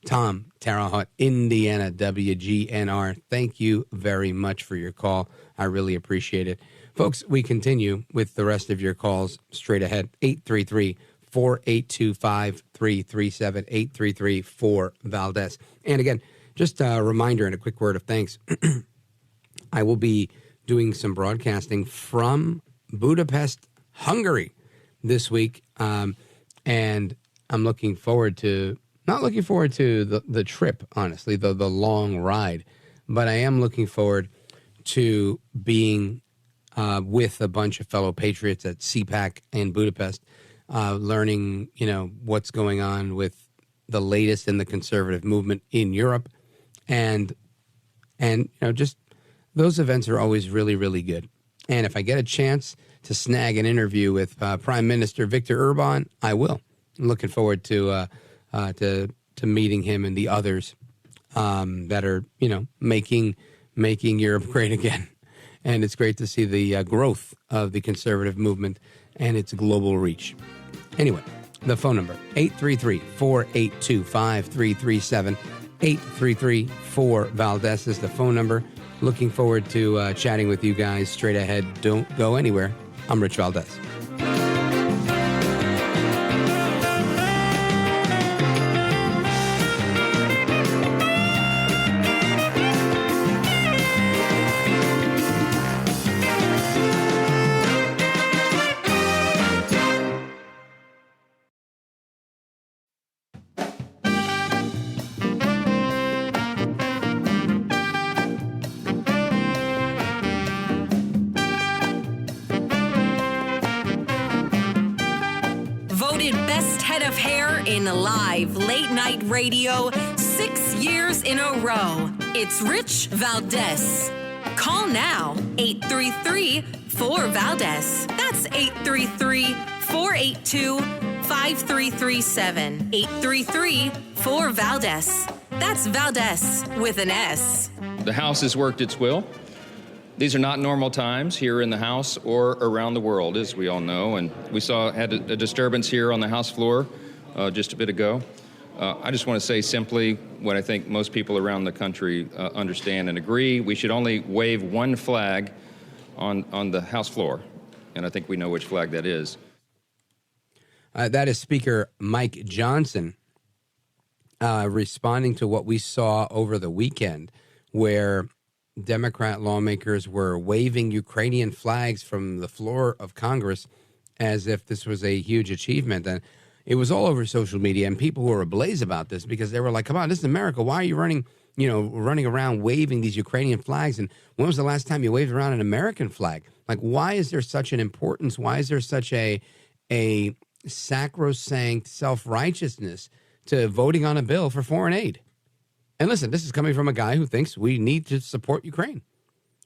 Tom, Terre Haute, Indiana, WGNR, thank you very much for your call. I really appreciate it. Folks, we continue with the rest of your calls straight ahead. 833-482-5337, 833-4-Valdez. And again, just a reminder and a quick word of thanks. I will be doing some broadcasting from Budapest, Hungary this week. And I'm looking forward to, not looking forward to the trip, honestly, the long ride, but I am looking forward to being with a bunch of fellow patriots at CPAC in Budapest, learning, you know, what's going on with the latest in the conservative movement in Europe. And you know, just those events are always really, really good. And if I get a chance to snag an interview with Prime Minister Viktor Orban, I will. I'm looking forward to meeting him and the others that are, you know, making Europe great again. And it's great to see the growth of the conservative movement and its global reach. Anyway, the phone number, 833-482-5337, 833-4-Valdez is the phone number. Looking forward to chatting with you guys straight ahead. Don't go anywhere. I'm Rich Valdez. Live late night radio 6 years in a row. It's Rich Valdez. Call now, 833-4-Valdez. That's 833-482-5337. 833-4-Valdez. That's Valdez with an S. The House has worked its will. These are not normal times here in the House or around the world, as we all know. And we had a disturbance here on the House floor just a bit ago. I just want to say simply what I think most people around the country understand and agree. We should only wave one flag on the House floor, and I think we know which flag that is. That is Speaker Mike Johnson responding to what we saw over the weekend, where Democrat lawmakers were waving Ukrainian flags from the floor of Congress as if this was a huge achievement. And it was all over social media, and people were ablaze about this because they were like, come on, this is America. Why are you running around waving these Ukrainian flags? And when was the last time you waved around an American flag? Like, why is there such an importance? Why is there such a sacrosanct self-righteousness to voting on a bill for foreign aid? And listen, this is coming from a guy who thinks we need to support Ukraine.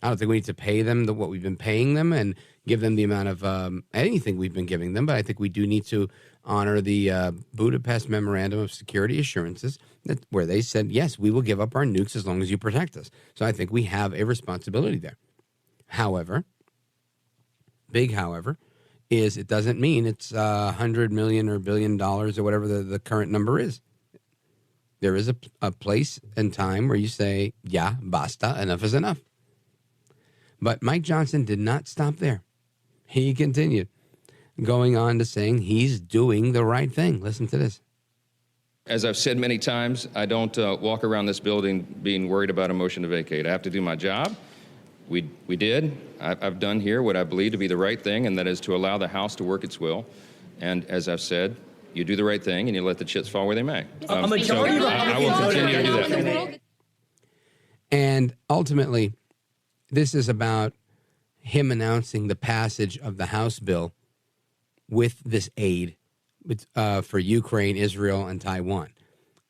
I don't think we need to pay them what we've been paying them and give them the amount of anything we've been giving them. But I think we do need to honor the Budapest Memorandum of Security Assurances where they said, yes, we will give up our nukes as long as you protect us. So I think we have a responsibility there. However, big however, is it doesn't mean it's $100 million or $1 billion or whatever the current number is. There is a place and time where you say, yeah, basta, enough is enough. But Mike Johnson did not stop there. He continued, going on to saying he's doing the right thing. Listen to this. As I've said many times, I don't walk around this building being worried about a motion to vacate. I have to do my job. We did. I've done here what I believe to be the right thing, and that is to allow the House to work its will. And as I've said, you do the right thing and you let the chips fall where they may. So I will continue to do that. And ultimately, this is about him announcing the passage of the House bill with this aid for Ukraine, Israel, and Taiwan.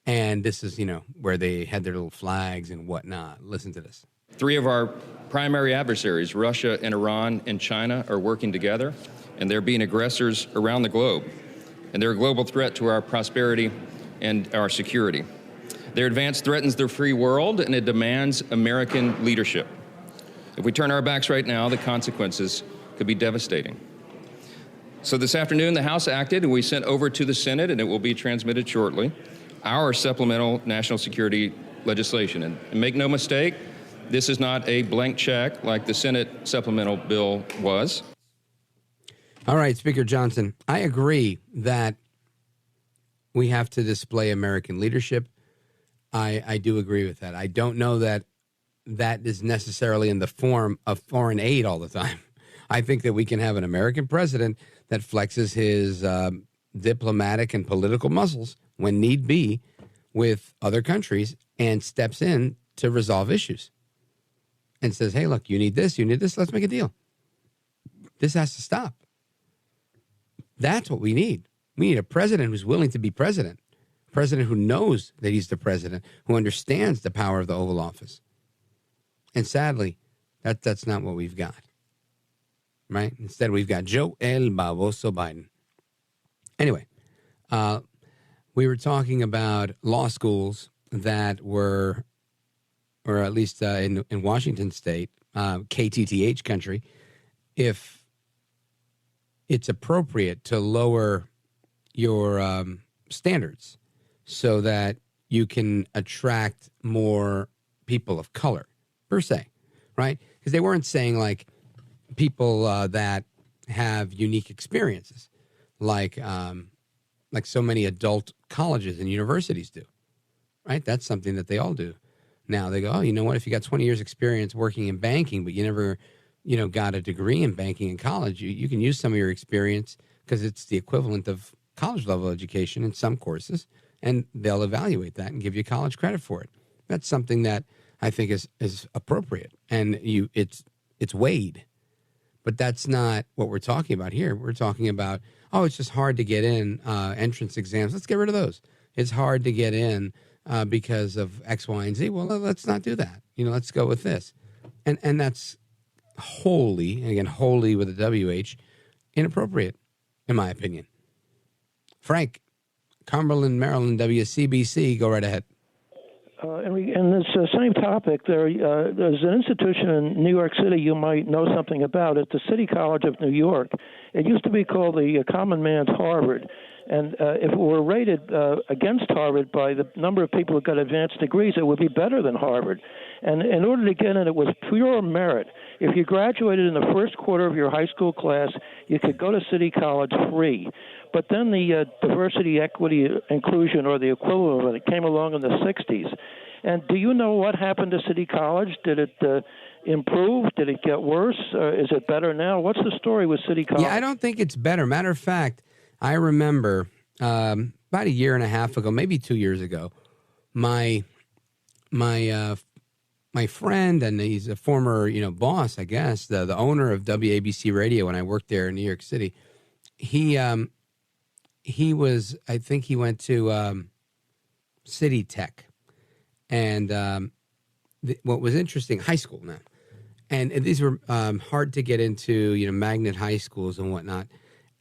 And this is, where they had their little flags and whatnot. Listen to this. 3 of our primary adversaries, Russia and Iran and China, are working together, and they're being aggressors around the globe. And they're a global threat to our prosperity and our security. Their advance threatens the free world, and it demands American leadership. If we turn our backs right now, the consequences could be devastating. So this afternoon, the House acted, and we sent over to the Senate, and it will be transmitted shortly, our supplemental national security legislation. And make no mistake, this is not a blank check like the Senate supplemental bill was. All right, Speaker Johnson, I agree that we have to display American leadership. I do agree with that. I don't know that is necessarily in the form of foreign aid all the time. I think that we can have an American president that flexes his diplomatic and political muscles when need be with other countries and steps in to resolve issues and says, hey, look, you need this, let's make a deal. This has to stop. That's what we need. We need a president who's willing to be president, a president who knows that he's the president, who understands the power of the Oval Office. And sadly, that's not what we've got, right? Instead, we've got Joe El Baboso Biden. Anyway, we were talking about law schools that were, or at least in Washington State, KTTH country, if it's appropriate to lower your standards so that you can attract more people of color, per se, right? Because they weren't saying like people that have unique experiences, like so many adult colleges and universities do, right? That's something that they all do. Now they go, oh, you know what? If you got 20 years experience working in banking, but you never got a degree in banking in college, you can use some of your experience because it's the equivalent of college level education in some courses, and they'll evaluate that and give you college credit for it. That's something that I think is appropriate, and it's weighed. But that's not what we're talking about here. We're talking about, it's just hard to get in, entrance exams. Let's get rid of those. It's hard to get in because of X, Y, and Z. Well, let's not do that. Let's go with this. And that's wholly, and again, wholly with a WH, inappropriate, in my opinion. Frank, Cumberland, Maryland, WCBC, go right ahead. In this same topic, there's an institution in New York City you might know something about. It's the City College of New York. It used to be called the Common Man's Harvard. And if it were rated against Harvard by the number of people who got advanced degrees, it would be better than Harvard. And in order to get in, it was pure merit. If you graduated in the first quarter of your high school class, you could go to City College free. But then the diversity, equity, inclusion, or the equivalent of it came along in the 60s. And do you know what happened to City College? Did it improve? Did it get worse? Is it better now? What's the story with City College? Yeah, I don't think it's better. Matter of fact, I remember about a year and a half ago, maybe 2 years ago, my friend, and he's a former boss, I guess, the owner of WABC Radio when I worked there in New York City. He was, I think he went to City Tech, and what was interesting, high school now, and these were hard to get into, magnet high schools and whatnot.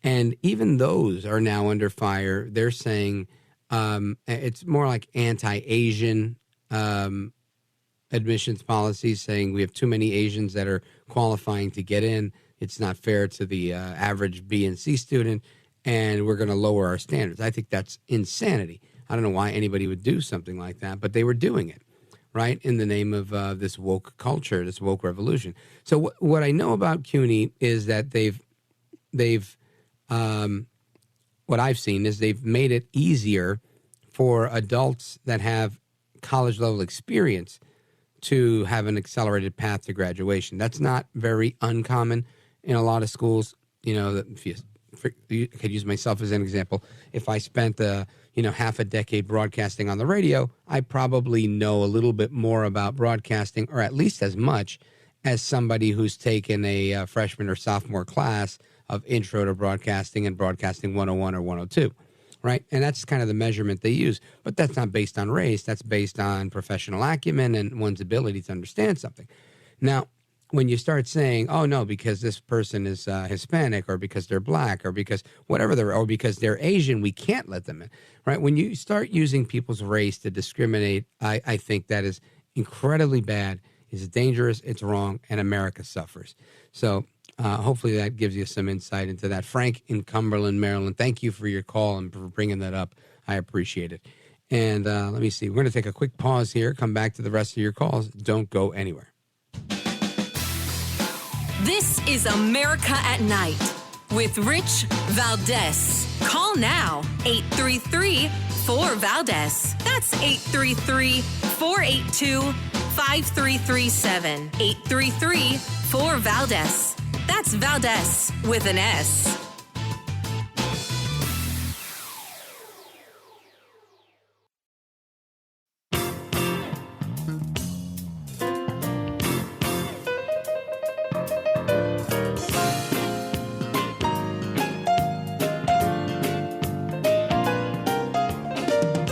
And even those are now under fire. They're saying it's more like anti-Asian admissions policies, saying we have too many Asians that are qualifying to get in. It's not fair to the average B and C student, and we're going to lower our standards. I think that's insanity. I don't know why anybody would do something like that, but they were doing it, right, in the name of this woke culture, this woke revolution. So what I know about CUNY is that what I've seen is they've made it easier for adults that have college level experience to have an accelerated path to graduation. That's not very uncommon in a lot of schools. If you could use myself as an example. If I spent half a decade broadcasting on the radio, I probably know a little bit more about broadcasting, or at least as much as somebody who's taken a freshman or sophomore class of Intro to Broadcasting and Broadcasting 101 or 102, right? And that's kind of the measurement they use. But that's not based on race. That's based on professional acumen and one's ability to understand something. Now, when you start saying, oh, no, because this person is Hispanic, or because they're black, or because whatever or because they're Asian, we can't let them in, right? When you start using people's race to discriminate, I think that is incredibly bad. It's dangerous, it's wrong, and America suffers. So hopefully that gives you some insight into that. Frank in Cumberland, Maryland, thank you for your call and for bringing that up. I appreciate it. And let me see. We're going to take a quick pause here, come back to the rest of your calls. Don't go anywhere. This is America at Night with Rich Valdez. Call now, 833-4-VALDEZ. That's 833-482-5337. 833-4-VALDEZ. That's Valdez with an S.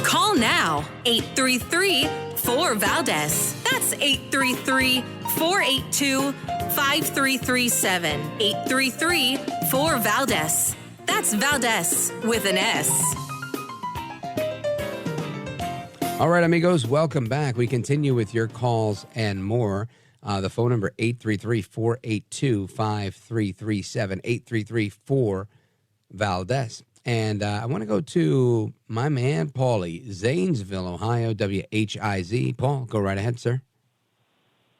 Call now, 833-4-VALDEZ. That's 833-482-5337. 833-4-VALDEZ. That's Valdez with an S. All right, amigos, welcome back. We continue with your calls and more. The phone number, 833-482-5337, 833-4-VALDEZ. And I want to go to my man, Paulie, Zanesville, Ohio, WHIZ. Paul, go right ahead, sir.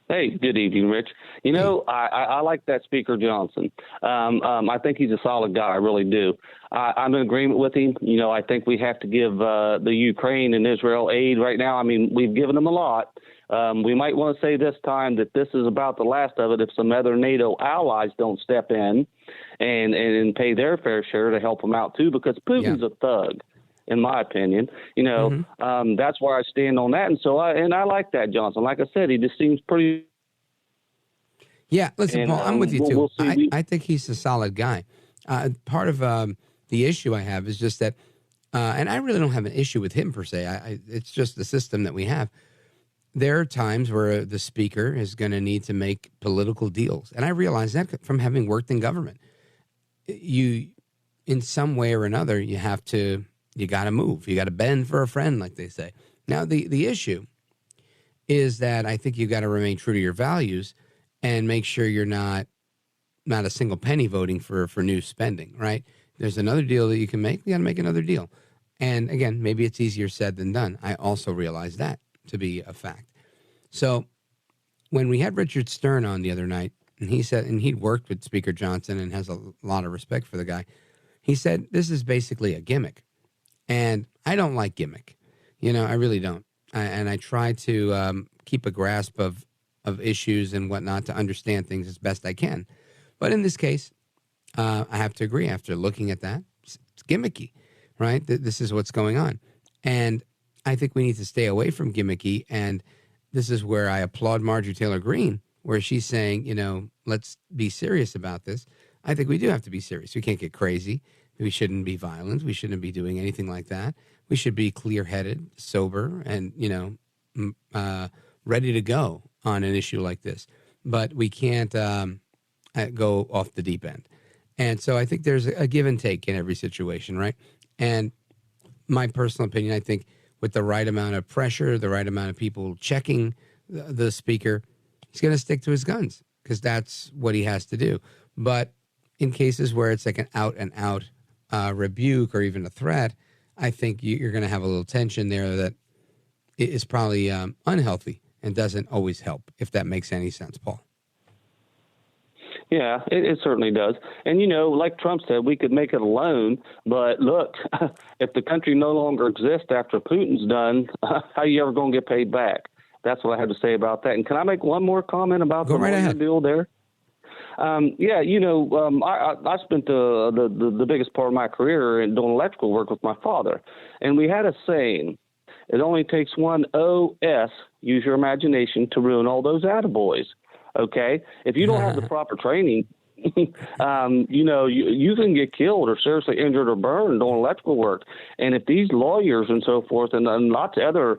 Hey, good evening, Rich. I like that Speaker Johnson. I think he's a solid guy. I really do. I'm in agreement with him. I think we have to give the Ukraine and Israel aid right now. I mean, we've given them a lot. We might want to say this time that this is about the last of it if some other NATO allies don't step in and pay their fair share to help them out, too, because Putin's a thug. In my opinion, that's where I stand on that. And so I like that Johnson. Like I said, he just seems pretty. Yeah, listen, Paul, I'm with you too. I think he's a solid guy. Part of the issue I have is just that, and I really don't have an issue with him per se. It's just the system that we have. There are times where the speaker is going to need to make political deals, and I realize that from having worked in government. You, in some way or another, you got to move. You got to bend for a friend, like they say. Now, the issue is that I think you got to remain true to your values and make sure you're not a single penny voting for new spending, right? There's another deal that you can make. You got to make another deal. And again, maybe it's easier said than done. I also realize that to be a fact. So when we had Richard Stern on the other night, and he said, and he'd worked with Speaker Johnson and has a lot of respect for the guy, he said, this is basically a gimmick. And I don't like gimmick. I really don't. and I try to keep a grasp of issues and whatnot to understand things as best I can. But in this case, I have to agree. After looking at that, it's gimmicky, right? This is what's going on, and I think we need to stay away from gimmicky. And this is where I applaud Marjorie Taylor Greene, where she's saying, let's be serious about this. I think we do have to be serious. We can't get crazy. We shouldn't be violent. We shouldn't be doing anything like that. We should be clear-headed, sober, and, ready to go on an issue like this. But we can't go off the deep end. And so I think there's a give and take in every situation, right? And my personal opinion, I think with the right amount of pressure, the right amount of people checking the speaker, he's going to stick to his guns because that's what he has to do. But in cases where it's like an out-and-out rebuke or even a threat, I think you're going to have a little tension there that is probably unhealthy and doesn't always help, if that makes any sense, Paul. Yeah, it certainly does. And, like Trump said, we could make it alone. But look, if the country no longer exists after Putin's done, how are you ever going to get paid back? That's what I have to say about that. And can I make one more comment about the lawyer deal there? I spent the biggest part of my career in doing electrical work with my father. And we had a saying, it only takes one OS, use your imagination, to ruin all those attaboys. Okay? If you don't have the proper training, you can get killed or seriously injured or burned doing electrical work. And if these lawyers and so forth and lots of other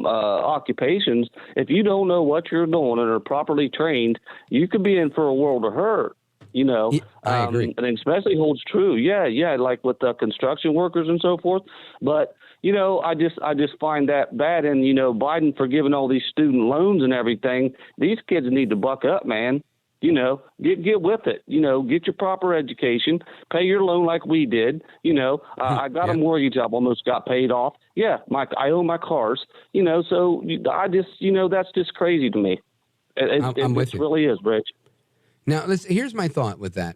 occupations, if you don't know what you're doing and are properly trained, you could be in for a world of hurt, I agree. And especially holds true. Yeah. Like with the construction workers and so forth. But, I just find that bad. And, Biden forgiving all these student loans and everything, these kids need to buck up, man. Get with it. Get your proper education, pay your loan like we did. I got a mortgage I almost got paid off. Yeah, I own my cars. So I just, that's just crazy to me. I'm with you. It really is, Rich. Now, here's my thought with that.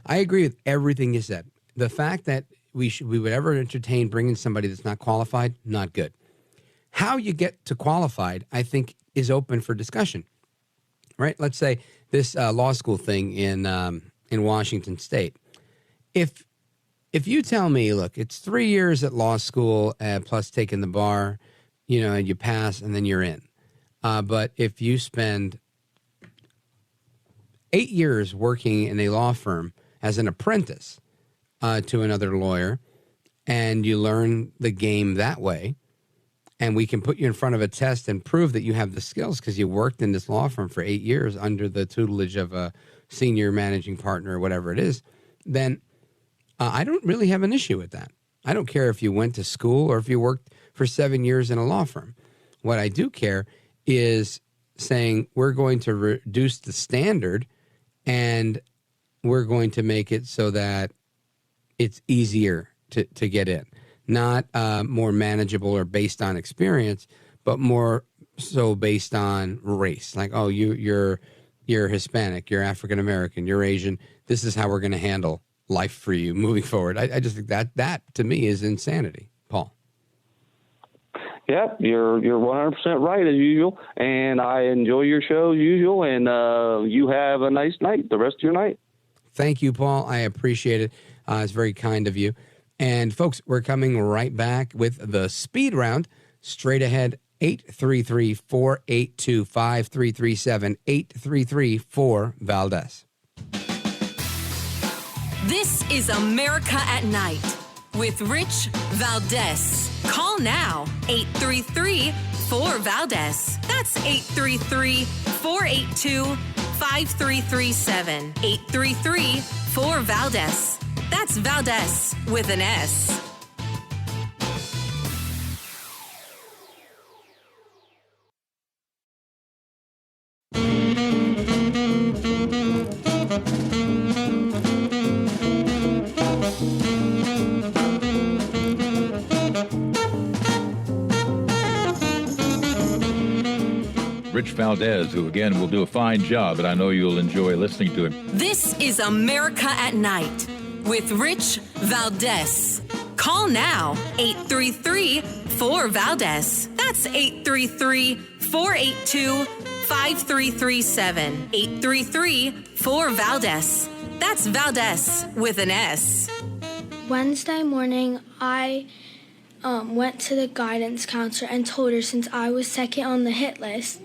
I agree with everything you said. The fact that we would ever entertain bringing somebody that's not qualified, not good. How you get to qualified, I think, is open for discussion. Right? Let's say this law school thing in Washington State. If you tell me, look, it's 3 years at law school plus taking the bar, and you pass and then you're in. But if you spend 8 years working in a law firm as an apprentice to another lawyer, and you learn the game that way, and we can put you in front of a test and prove that you have the skills because you worked in this law firm for 8 years under the tutelage of a senior managing partner or whatever it is, then I don't really have an issue with that. I don't care if you went to school or if you worked for 7 years in a law firm. What I do care is saying we're going to reduce the standard and we're going to make it so that it's easier to get in. Not more manageable or based on experience, but more so based on race. Like, oh, you're Hispanic, you're African American, you're Asian. This is how we're going to handle life for you moving forward. I just think that to me is insanity, Paul. Yeah, you're 100% right as usual, and I enjoy your show as usual. And you have a nice night, the rest of your night. Thank you, Paul. I appreciate it. It's very kind of you. And folks, we're coming right back with the speed round. Straight ahead, 833-482-5337, 833-4-VALDEZ. This is America at Night with Rich Valdez. Call now, 833-4-VALDEZ. That's 833-482-5337, 833-4-VALDEZ. That's Valdez with an S. Rich Valdez, who again will do a fine job, and I know you'll enjoy listening to him. This is America at Night with Rich Valdez. Call now, 833-4-VALDEZ. That's 833-482-5337. 833-4-VALDES. That's Valdez with an S. Wednesday morning, I went to the guidance counselor and told her, since I was second on the hit list,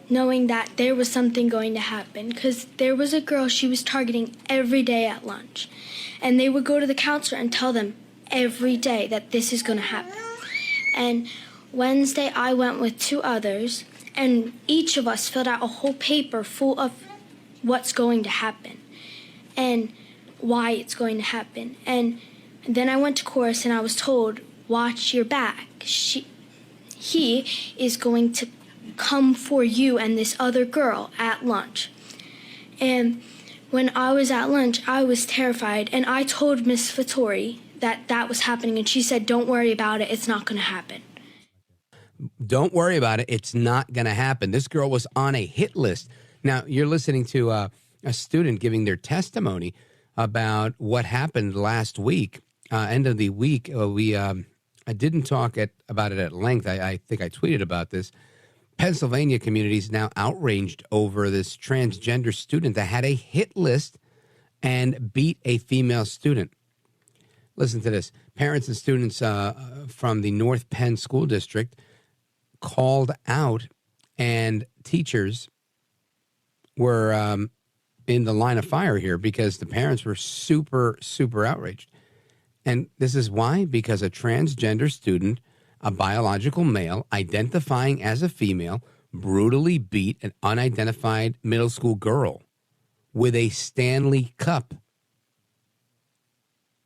knowing that there was something going to happen, because there was a girl she was targeting every day at lunch, and they would go to the counselor and tell them every day that this is going to happen. And Wednesday I went with 2 others, and each of us filled out a whole paper full of what's going to happen and why it's going to happen. And then I went to chorus and I was told, watch your back. He is going to come for you and this other girl at lunch. And when I was at lunch, I was terrified, and I told Miss Fattori that was happening, and she said, don't worry about it, it's not going to happen. Don't worry about it, it's not going to happen. This girl was on a hit list. Now, you're listening to a student giving their testimony about what happened last week. End of the week, I didn't talk about it at length. I think I tweeted about this. Pennsylvania community is now outraged over this transgender student that had a hit list and beat a female student. Listen to this. Parents and students from the North Penn School District called out, and teachers were in the line of fire here because the parents were super, super outraged. And this is why? Because a transgender student, a biological male identifying as a female, brutally beat an unidentified middle school girl with a Stanley Cup.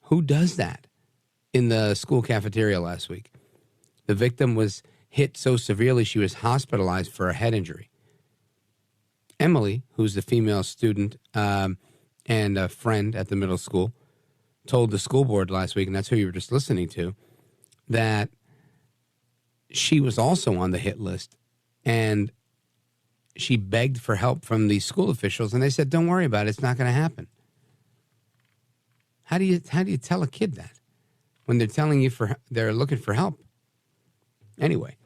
Who does that in the school cafeteria last week? The victim was hit so severely she was hospitalized for a head injury. Emily, who's the female student and a friend at the middle school, told the school board last week, and that's who you were just listening to, that she was also on the hit list, and she begged for help from the school officials, and they said, don't worry about it, it's not going to happen. How do you tell a kid that when they're telling you they're looking for help? Anyway,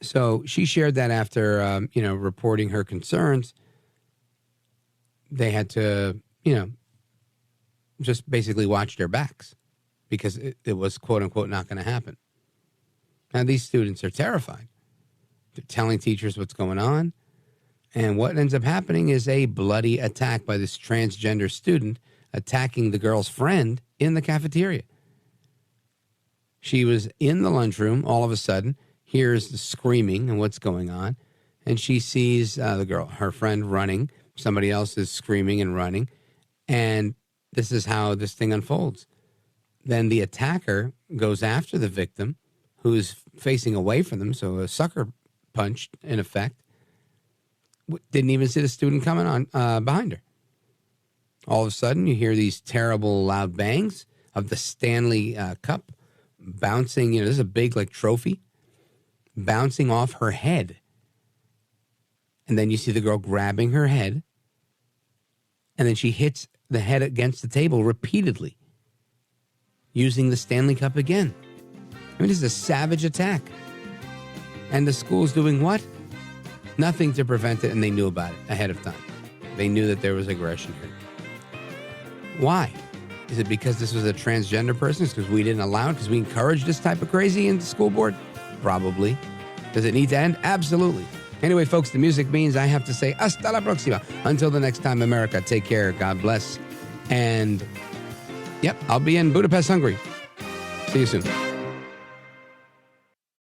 so she shared that after reporting her concerns. They had to just basically watch their backs because it was quote unquote not going to happen. Now these students are terrified. They're telling teachers what's going on, and what ends up happening is a bloody attack by this transgender student attacking the girl's friend in the cafeteria. She was in the lunchroom, all of a sudden, hears the screaming and what's going on, and she sees the girl, her friend, running. Somebody else is screaming and running, and this is how this thing unfolds. Then the attacker goes after the victim, who's facing away from them, so a sucker punch, in effect. Didn't even see the student coming on behind her. All of a sudden, you hear these terrible loud bangs of the Stanley Cup bouncing. This is a big trophy bouncing off her head. And then you see the girl grabbing her head, and then she hits the head against the table repeatedly, using the Stanley Cup again. I mean, this is a savage attack. And the school's doing what? Nothing to prevent it, and they knew about it ahead of time. They knew that there was aggression here. Why? Is it because this was a transgender person? It's because we didn't allow it? Because we encouraged this type of crazy in the school board? Probably. Does it need to end? Absolutely. Anyway, folks, the music means I have to say hasta la próxima. Until the next time, America, take care. God bless. And, yep, I'll be in Budapest, Hungary. See you soon.